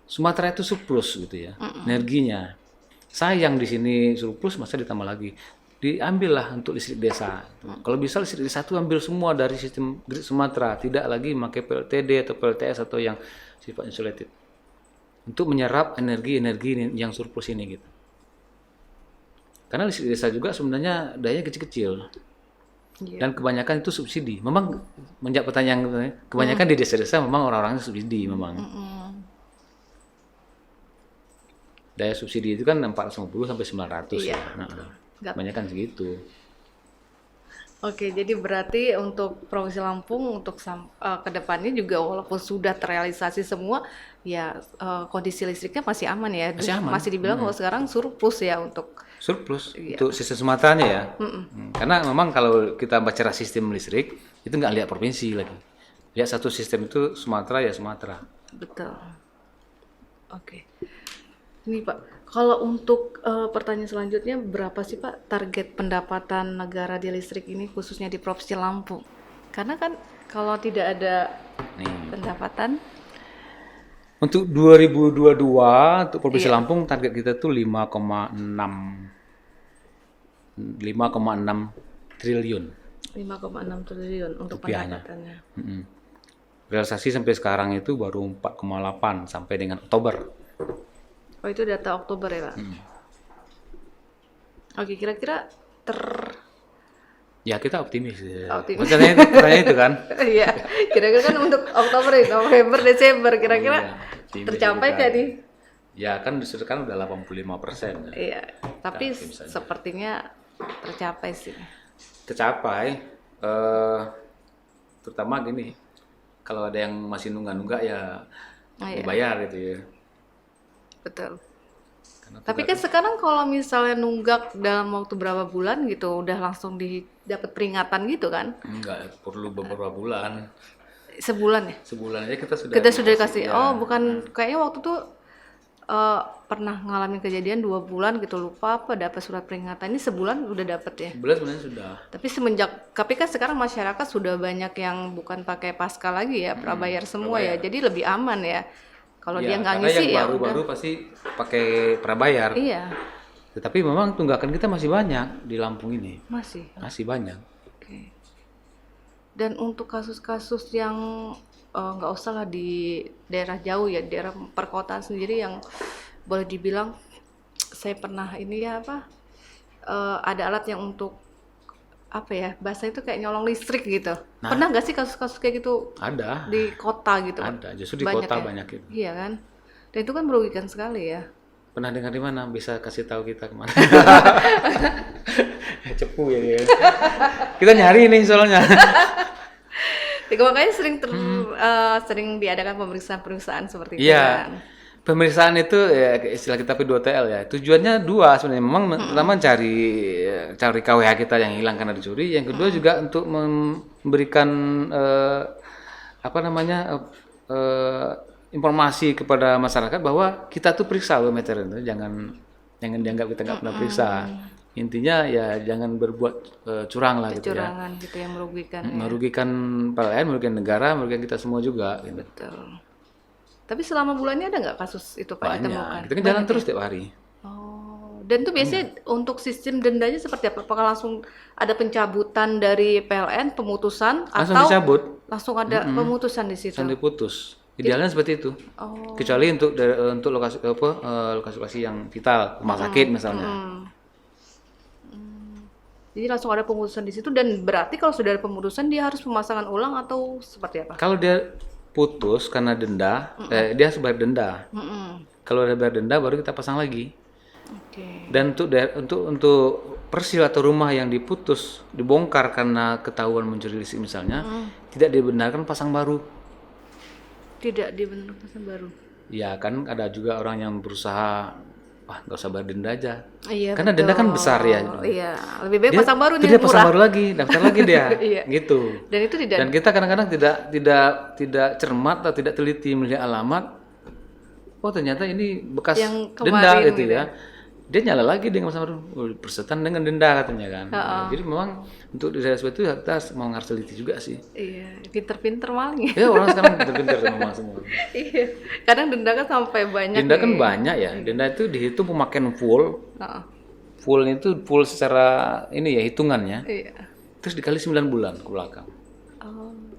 S1: Sumatera itu surplus gitu ya, energinya. Sayang di sini surplus, masa ditambah lagi. Diambillah untuk listrik desa. Kalau bisa listrik desa itu ambil semua dari sistem grid Sumatera, tidak lagi memakai PLTD atau PLTS atau yang sifat insulated. Untuk menyerap energi-energi yang surplus ini gitu. Karena listrik desa juga sebenarnya dayanya kecil-kecil. Dan kebanyakan itu subsidi. Memang menjawab pertanyaan kebanyakan di desa-desa memang orang-orangnya subsidi memang. Daya subsidi itu kan 450 sampai 900 ya. Nah, kebanyakan segitu.
S2: Oke, jadi berarti untuk Provinsi Lampung untuk ke depannya juga walaupun sudah terrealisasi semua, ya kondisi listriknya masih aman ya.
S1: Masih aman.
S2: Masih dibilang kalau sekarang surplus ya untuk
S1: Surplus untuk sistem Sumateranya ya. Karena memang kalau kita bicara sistem listrik itu nggak lihat provinsi lagi. Lihat satu sistem itu Sumatera ya Sumatera.
S2: betul. Oke. Ini Pak, kalau untuk pertanyaan selanjutnya berapa sih Pak target pendapatan negara di listrik ini khususnya di Provinsi Lampung? Karena kan kalau tidak ada pendapatan
S1: Untuk 2022 untuk Provinsi
S2: Iya.
S1: Lampung target kita tuh 5,6 triliun
S2: 5,6 triliun untuk
S1: rupiahnya.
S2: pendapatannya.
S1: Realisasi sampai sekarang itu baru 4,8 sampai dengan Oktober.
S2: Oh itu data Oktober ya Pak? Oke, kira-kira
S1: Ya kita optimis.
S2: Optimis.
S1: Maksudnya pertanyaan itu kan.
S2: Iya, kira-kira kan untuk Oktober ya, November, Desember, kira-kira
S1: Iya,
S2: tercapai
S1: optimis
S2: nggak
S1: juga.
S2: nih?
S1: Ya kan kan udah 85%.
S2: Iya, tapi
S1: optimis aja.
S2: sepertinya tercapai sih.
S1: Tercapai, terutama gini, kalau ada yang masih nunggak-nunggak ya
S2: Iya.
S1: dibayar gitu ya.
S2: Betul.
S1: Karena
S2: Tapi kan sekarang kalau misalnya nunggak dalam waktu berapa bulan gitu, udah langsung dapat peringatan gitu kan?
S1: nggak perlu beberapa bulan.
S2: Sebulan ya?
S1: Sebulan aja kita sudah
S2: Kasih.
S1: ya.
S2: Oh, bukan kayaknya waktu itu pernah ngalamin kejadian 2 bulan gitu, lupa apa dapat surat peringatan. Ini sebulan udah dapet ya.
S1: Sebulan sebenarnya sudah.
S2: Tapi tapi kan sekarang masyarakat sudah banyak yang bukan pakai pasca lagi ya, prabayar semua ya. Jadi lebih aman ya. Kalau dia nggak
S1: karena
S2: ngisi
S1: yang
S2: ya
S1: baru-baru
S2: udah.
S1: pasti pakai prabayar.
S2: Iya,
S1: Tetapi memang tunggakan kita masih banyak di Lampung ini.
S2: masih.
S1: Masih banyak.
S2: Oke. Dan untuk kasus-kasus yang nggak usah lah di daerah jauh ya, daerah perkotaan sendiri yang boleh dibilang saya pernah ini ya ada alat yang untuk apa ya, bahasa itu kayak nyolong listrik gitu.
S1: Nah.
S2: Pernah nggak sih kasus-kasus kayak gitu
S1: Ada.
S2: di kota gitu?
S1: Ada. Justru di kota
S2: ya?
S1: banyak itu.
S2: Iya kan? Dan itu kan merugikan sekali ya.
S1: Pernah dengar di mana? Bisa kasih tahu kita kemana? Cepu ya dia. Kita nyari nih soalnya.
S2: Makanya sering diadakan pemeriksaan seperti itu
S1: Iya.
S2: kan.
S1: Pemeriksaan itu ya istilah kita P2TL ya. Tujuannya dua sebenarnya. Memang pertama cari KWH kita yang hilang karena dicuri. Yang kedua juga untuk memberikan informasi kepada masyarakat bahwa kita tuh periksa loh meter itu. Jangan dianggap kita nggak pernah periksa. Intinya ya jangan berbuat curang lah gitu ya.
S2: Kecurangan gitu yang merugikan. Ya.
S1: Merugikan PLN, merugikan negara, merugikan kita semua juga. Gitu.
S2: Betul. Tapi selama bulannya ada nggak kasus itu Pak ditemukan?
S1: Banyak. Kita kan jalan terus tiap hari.
S2: Oh, dan itu biasanya untuk sistem dendanya seperti apa? Apakah langsung ada pencabutan dari PLN, pemutusan,
S1: Langsung
S2: atau
S1: dicabut,
S2: langsung ada pemutusan di situ?
S1: langsung diputus. Idealnya seperti itu.
S2: Oh.
S1: Kecuali untuk lokasi yang vital, rumah sakit misalnya.
S2: Jadi langsung ada pemutusan di situ, dan berarti kalau sudah ada pemutusan dia harus pemasangan ulang atau seperti apa?
S1: Kalau dia putus karena denda, dia harus bayar denda. Kalau dia bayar denda baru kita pasang lagi.
S2: Oke.
S1: Dan untuk persil atau rumah yang diputus, dibongkar karena ketahuan mencuri listrik misalnya, tidak dibenarkan pasang baru.
S2: Tidak dibenarkan pasang baru.
S1: Ya kan ada juga orang yang berusaha, nggak usah bayar denda aja.
S2: Iya.
S1: Karena denda kan besar ya.
S2: Iya, lebih baik pasang baru
S1: Dia
S2: nih
S1: pasang
S2: murah.
S1: baru lagi, daftar lagi dia.
S2: Iya.
S1: Gitu.
S2: Dan itu tidak.
S1: Dan kita kadang-kadang tidak cermat atau tidak teliti melihat alamat. Oh ternyata ini bekas
S2: Yang
S1: denda
S2: kemarin
S1: gitu ya. Dia nyala lagi dengan pasang baru. Persetan dengan denda katanya kan. Jadi memang untuk di daerah seperti itu kita harus teliti juga sih.
S2: Iya, pinter-pinter maling.
S1: Ya orang sekarang pintar-pintar memang semua.
S2: Iya. Kadang denda kan sampai banyak.
S1: Denda kan
S2: nih.
S1: banyak ya. Denda itu dihitung pemakaian full.
S2: Heeh.
S1: Full itu full secara ini ya hitungannya.
S2: Iya.
S1: Terus dikali 9 bulan ke belakang.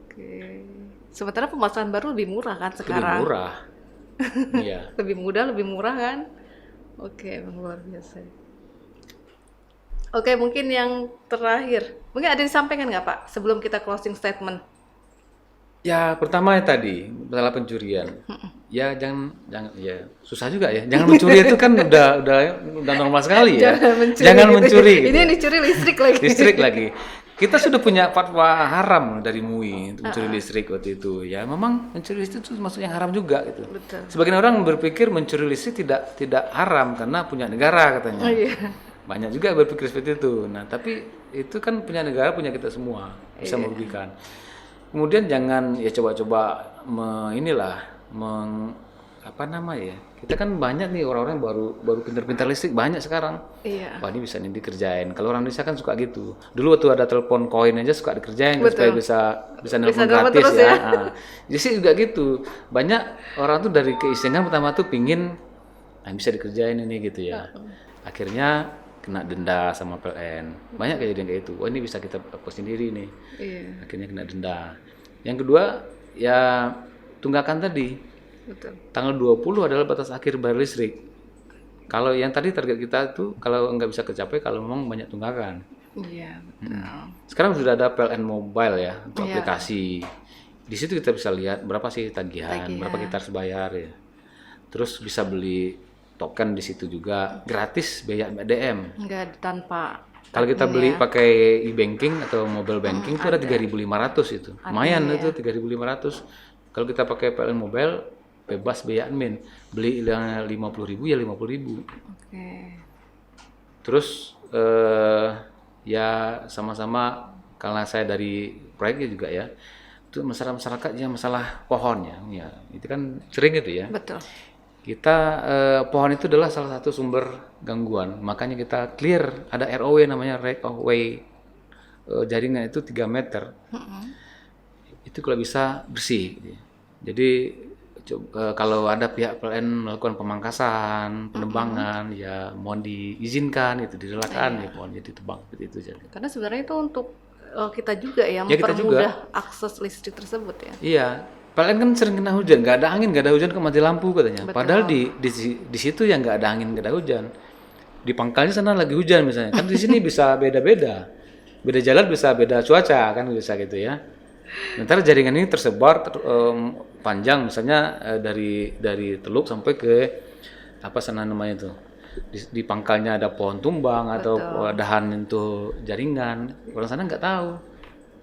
S2: Oke. Sementara pemasangan baru lebih murah kan
S1: Lebih
S2: sekarang?
S1: murah. Iya.
S2: Lebih mudah, lebih murah kan? Oke, emang luar biasa. Oke, mungkin yang terakhir. Mungkin ada yang disampaikan nggak Pak sebelum kita closing statement?
S1: Ya pertama ya tadi masalah pencurian. Ya jangan ya susah juga ya. Jangan mencuri itu kan udah normal sekali ya. Jangan mencuri.
S2: Ini yang dicuri listrik lagi.
S1: Listrik lagi. Kita sudah punya fatwa haram dari MUI untuk mencuri listrik waktu itu. Ya memang mencuri listrik itu masuk yang haram juga gitu.
S2: Betul.
S1: Sebagian orang berpikir mencuri listrik tidak haram karena punya negara katanya.
S2: Oh, iya.
S1: Banyak juga berpikir seperti itu. Nah, tapi itu kan punya negara, punya kita semua, bisa merugikan. Kemudian jangan ya coba-coba kita kan banyak nih orang-orang baru pintar-pintar listrik banyak sekarang.
S2: Iya.
S1: Wah ini bisa nih dikerjain. Kalau orang Indonesia kan suka gitu. Dulu waktu ada telepon koin aja suka dikerjain supaya bisa nelpon
S2: nelpon
S1: gratis
S2: terus
S1: ya.
S2: ya.
S1: Nah, jadi juga gitu. Banyak orang tuh dari keisengan pertama tuh pingin bisa dikerjain ini gitu ya. Akhirnya kena denda sama PLN. Banyak kejadian kayak itu. Wah ini bisa kita hapus sendiri nih.
S2: Iya.
S1: Akhirnya kena denda. Yang kedua ya tunggakan tadi.
S2: Betul.
S1: Tanggal 20 adalah batas akhir bayar listrik. Kalau yang tadi target kita tuh kalau nggak bisa kecapai kalau memang banyak tunggakan.
S2: Iya, betul.
S1: Sekarang sudah ada PLN Mobile ya untuk
S2: Iya.
S1: aplikasi. Di situ kita bisa lihat berapa sih tagihan, berapa kita harus bayar ya. Terus bisa beli token di situ juga gratis biaya BDM.
S2: Enggak tanpa
S1: Kalau kita beli pakai e-banking atau mobile banking itu ada 3.500 itu. Lumayan itu 3.500. Kalau kita pakai PLN Mobile bebas biaya admin. Beli yang 50.000 ya 50.000.
S2: Oke.
S1: Terus ya sama-sama karena saya dari proyeknya juga ya. Untuk masyarakat yang masalah pohon ya, itu kan sering itu ya.
S2: Betul.
S1: Kita pohon itu adalah salah satu sumber gangguan, makanya kita clear, ada ROW namanya right of way, jaringan itu 3 meter. Itu kalau bisa bersih. Jadi kalau ada pihak PLN melakukan pemangkasan, penebangan, ya mohon diizinkan, itu direlakan ya pohon jadi tebang seperti itu. Jadi.
S2: Karena sebenarnya itu untuk kita juga ya,
S1: Ya, kita
S2: mempermudah akses listrik tersebut ya.
S1: Iya, PLN kan sering kena hujan, nggak ada angin, nggak ada hujan, kok mati lampu katanya.
S2: Betul.
S1: Padahal di situ yang nggak ada angin, nggak ada hujan. Di pangkalnya sana lagi hujan misalnya. Kan di sini bisa beda-beda, beda jalan bisa beda cuaca kan bisa gitu ya. Sementara jaringan ini tersebar panjang, misalnya dari Teluk sampai ke apa sana namanya itu. Di pangkalnya ada pohon tumbang atau dahan itu jaringan, orang sana nggak tahu.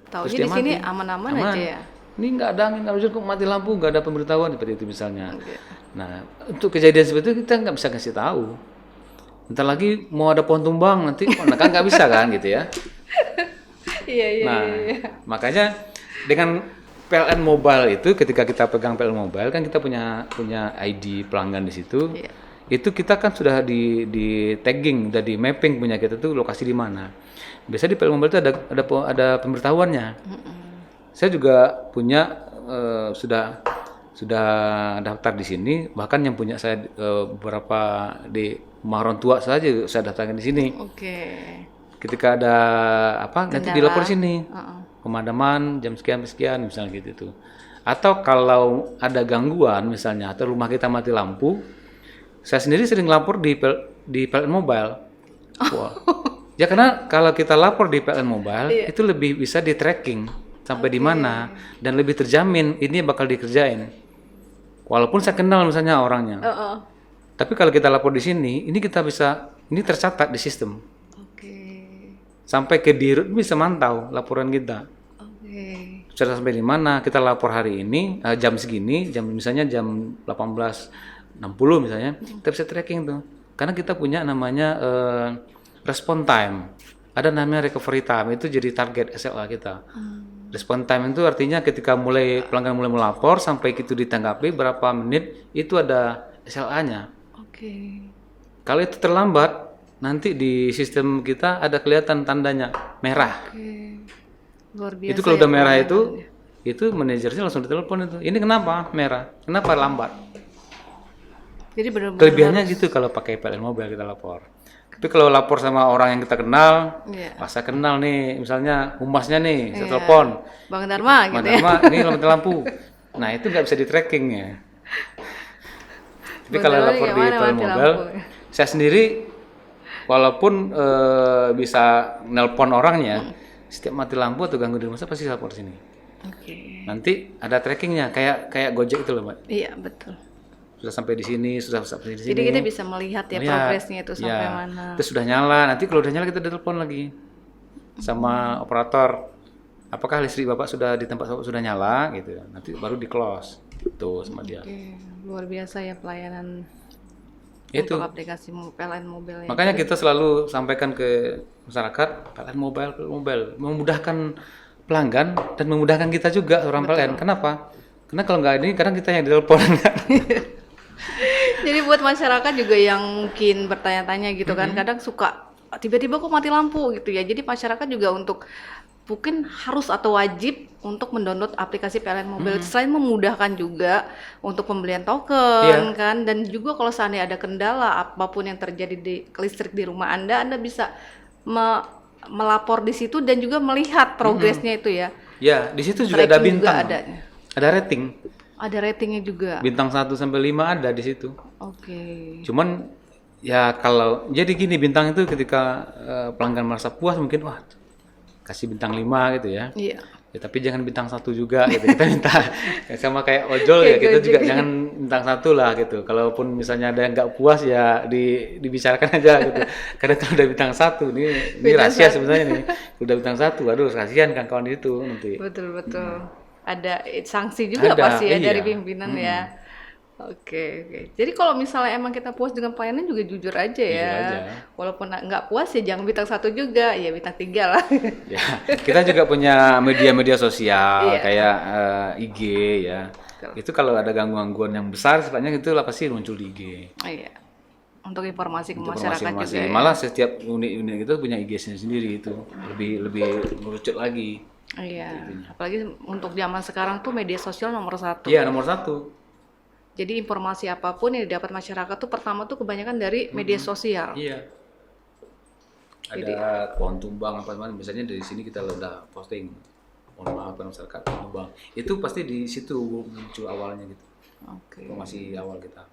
S1: Terus
S2: Taunya
S1: dia
S2: di sini
S1: mati.
S2: aman-aman
S1: Aman.
S2: aja ya.
S1: Ini nggak ada angin, nggak hujan, kok mati lampu, nggak ada pemberitahuan seperti itu misalnya. Nah, untuk kejadian seperti itu kita nggak bisa kasih tahu. Ntar lagi mau ada pohon tumbang nanti, kan nggak bisa kan gitu ya.
S2: Iya.
S1: Nah, makanya dengan PLN Mobile itu, ketika kita pegang PLN Mobile kan kita punya ID pelanggan di situ.
S2: Iya.
S1: Itu kita kan sudah di tagging, udah di mapping punya kita tuh lokasi di mana. Biasanya di PLN Mobile itu ada pemberitahuannya. Saya juga punya sudah daftar di sini, bahkan yang punya saya beberapa di rumah orang tua saja saya daftarkan di sini.
S2: Oke.
S1: Ketika ada apa nanti dilapor sini. Pemadaman jam sekian misalnya gitu tuh. Atau kalau ada gangguan misalnya atau rumah kita mati lampu, saya sendiri sering lapor di PLN Mobile. Wah. Ya karena kalau kita lapor di PLN Mobile itu lebih bisa di tracking sampai di mana dan lebih terjamin ini bakal dikerjain. Walaupun saya kenal misalnya orangnya. Tapi kalau kita lapor di sini, ini kita bisa tercatat di sistem. Sampai ke dirut bisa mantau laporan kita. Sudah sampai di mana, kita lapor hari ini jam segini, misalnya jam 18.60 misalnya, kita bisa tracking tuh. Karena kita punya namanya respon time. Ada namanya recovery time, itu jadi target SLA kita. Respon time itu artinya ketika pelanggan mulai melapor sampai itu ditanggapi berapa menit, itu ada SLA-nya. Kalau itu terlambat, nanti di sistem kita ada kelihatan tandanya merah.
S2: Luar biasa.
S1: Itu kalau udah merah itu manajernya langsung ditelepon itu. Ini kenapa merah? Kenapa lambat?
S2: Jadi benar-benar
S1: Kelebihannya gitu kalau pakai PLN Mobile kita lapor. Tapi kalau lapor sama orang yang kita kenal, pas saya kenal nih, misalnya humasnya nih, saya telepon.
S2: Bang Dharma gitu ya.
S1: Bang Dharma, ini mati lampu. Nah itu nggak bisa di tracking ya. Tapi kalau lapor di PLN Mobile, saya sendiri walaupun bisa nelpon orangnya, setiap mati lampu atau ganggu di rumah saya pasti lapor sini. Nanti ada trackingnya, kayak Gojek itu loh, Mbak.
S2: Iya betul.
S1: Sudah sampai di sini, sudah sampai di sini.
S2: Jadi kita bisa melihat ya progresnya itu sampai mana.
S1: Terus sudah nyala, nanti kalau udah nyala kita telepon lagi sama operator. Apakah listrik Bapak sudah di tempat Bapak sudah nyala gitu. Nanti baru di close. Tuh sama dia.
S2: Luar biasa ya pelayanan
S1: itu
S2: untuk aplikasi PLN Mobile.
S1: Makanya kita selalu sampaikan ke masyarakat PLN Mobile memudahkan pelanggan dan memudahkan kita juga orang PLN. Kenapa? Karena kalau nggak ini kadang kita yang ditelepon.
S2: Jadi buat masyarakat juga yang mungkin bertanya-tanya gitu kan, kadang suka tiba-tiba kok mati lampu gitu ya. Jadi masyarakat juga untuk mungkin harus atau wajib untuk mendownload aplikasi PLN Mobile. Selain memudahkan juga untuk pembelian token kan, dan juga kalau seandainya ada kendala apapun yang terjadi di listrik di rumah Anda bisa melapor di situ dan juga melihat progresnya itu ya. Ya,
S1: di situ juga ada bintang. Ada rating.
S2: Ada ratingnya juga.
S1: Bintang 1 sampai 5 ada di situ. Cuman ya kalau jadi gini, bintang itu ketika pelanggan merasa puas mungkin kasih bintang 5 gitu ya. Iya. Ya, tapi jangan bintang 1 juga gitu. Kita minta sama kayak ojol ya, kita juga jangan bintang 1 lah gitu. Kalaupun misalnya ada yang nggak puas ya dibicarakan aja gitu. Karena kalau udah bintang 1 ini rahasia sebenarnya nih. Udah bintang 1, aduh kasihan kan kawan itu nanti.
S2: Betul. Ada sanksi juga pasti ya dari pimpinan ya. Oke, oke. Jadi kalau misalnya emang kita puas dengan pelayanan juga jujur aja ya.
S1: Jujur aja.
S2: Walaupun nggak puas ya jangan bintang 1 juga, ya bintang 3 lah.
S1: Ya, kita juga punya media-media sosial
S2: Iya.
S1: kayak IG ya. Itu kalau ada gangguan-gangguan yang besar sebenarnya itu lah pasti muncul di IG.
S2: Iya. Untuk informasi ke
S1: Untuk
S2: masyarakat juga
S1: masing-masing.
S2: ya.
S1: Malah setiap unit-unit itu punya IG sendiri itu lebih merucut lagi.
S2: Iya. Apalagi untuk zaman sekarang tuh media sosial nomor 1.
S1: Iya, nomor 1.
S2: Jadi informasi apapun yang didapat masyarakat tuh pertama tuh kebanyakan dari media sosial.
S1: Iya.
S2: Jadi-
S1: Ada pohon tumbang apa namanya, misalnya dari sini kita udah posting. Mohon maaf masyarakat pohon tumbang. Itu pasti di situ muncul awalnya gitu.
S2: Oke.
S1: Informasi awal kita.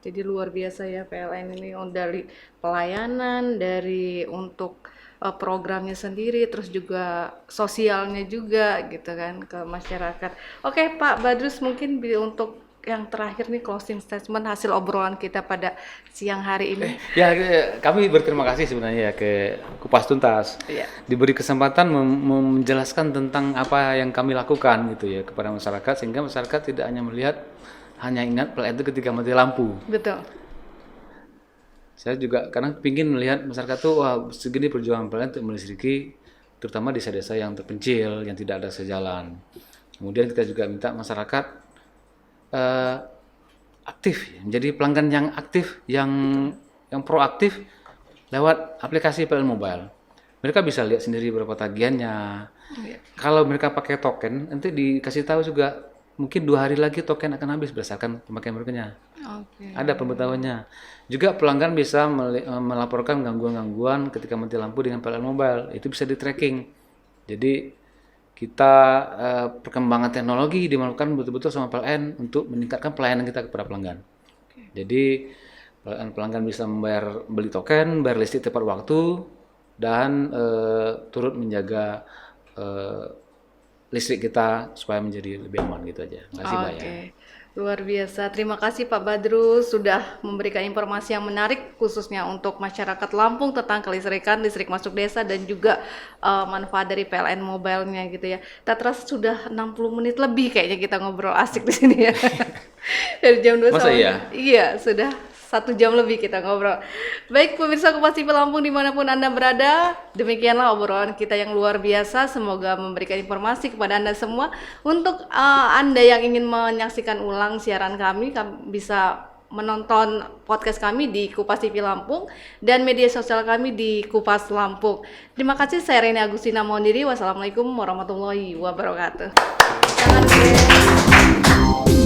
S2: Jadi luar biasa ya PLN ini dari pelayanan, dari untuk programnya sendiri, terus juga sosialnya juga gitu kan ke masyarakat. Oke Pak Badrus, mungkin untuk yang terakhir nih closing statement hasil obrolan kita pada siang hari ini.
S1: Ya, kami berterima kasih sebenarnya ya ke Kupas Tuntas.
S2: Iya.
S1: Diberi kesempatan menjelaskan tentang apa yang kami lakukan gitu ya kepada masyarakat, sehingga masyarakat tidak hanya melihat, hanya ingat PLN itu ketika mati lampu.
S2: Betul.
S1: Saya juga kadang ingin melihat masyarakat tuh wah segini perjuangan PLN untuk melistriki terutama desa-desa yang terpencil, yang tidak ada sejalan. Kemudian kita juga minta masyarakat aktif, menjadi pelanggan yang aktif, yang proaktif lewat aplikasi PLN Mobile. Mereka bisa lihat sendiri berapa tagihannya.
S2: Iya.
S1: Kalau mereka pakai token, nanti dikasih tahu juga mungkin 2 hari lagi token akan habis berdasarkan pemakaian mereka.
S2: Oke.
S1: Ada pemberitahuannya. Juga pelanggan bisa melaporkan gangguan-gangguan ketika mati lampu dengan PLN Mobile. Itu bisa di tracking. Jadi kita perkembangan teknologi dimalukan betul-betul sama PLN untuk meningkatkan pelayanan kita kepada pelanggan. Jadi pelanggan bisa beli token, bayar listrik tepat waktu, dan turut menjaga listrik kita supaya menjadi lebih aman gitu aja. Terima kasih Mbak ya.
S2: Oke, luar biasa. Terima kasih Pak Badrus sudah memberikan informasi yang menarik khususnya untuk masyarakat Lampung tentang kelistrikan, listrik masuk desa dan juga manfaat dari PLN Mobile-nya gitu ya. Tak terasa sudah 60 menit lebih kayaknya kita ngobrol asik di sini ya. Dari jam 2
S1: Masa
S2: sampai
S1: iya?
S2: Iya, sudah 1 jam lebih kita ngobrol. Baik pemirsa Kupas TV Lampung dimanapun Anda berada, demikianlah obrolan kita yang luar biasa. Semoga memberikan informasi kepada Anda semua. Untuk Anda yang ingin menyaksikan ulang siaran kami bisa menonton podcast kami di Kupas TV Lampung dan media sosial kami di Kupas Lampung. Terima kasih, saya Reni Agustina mohon diri. Wassalamualaikum warahmatullahi wabarakatuh. Jangan lupa.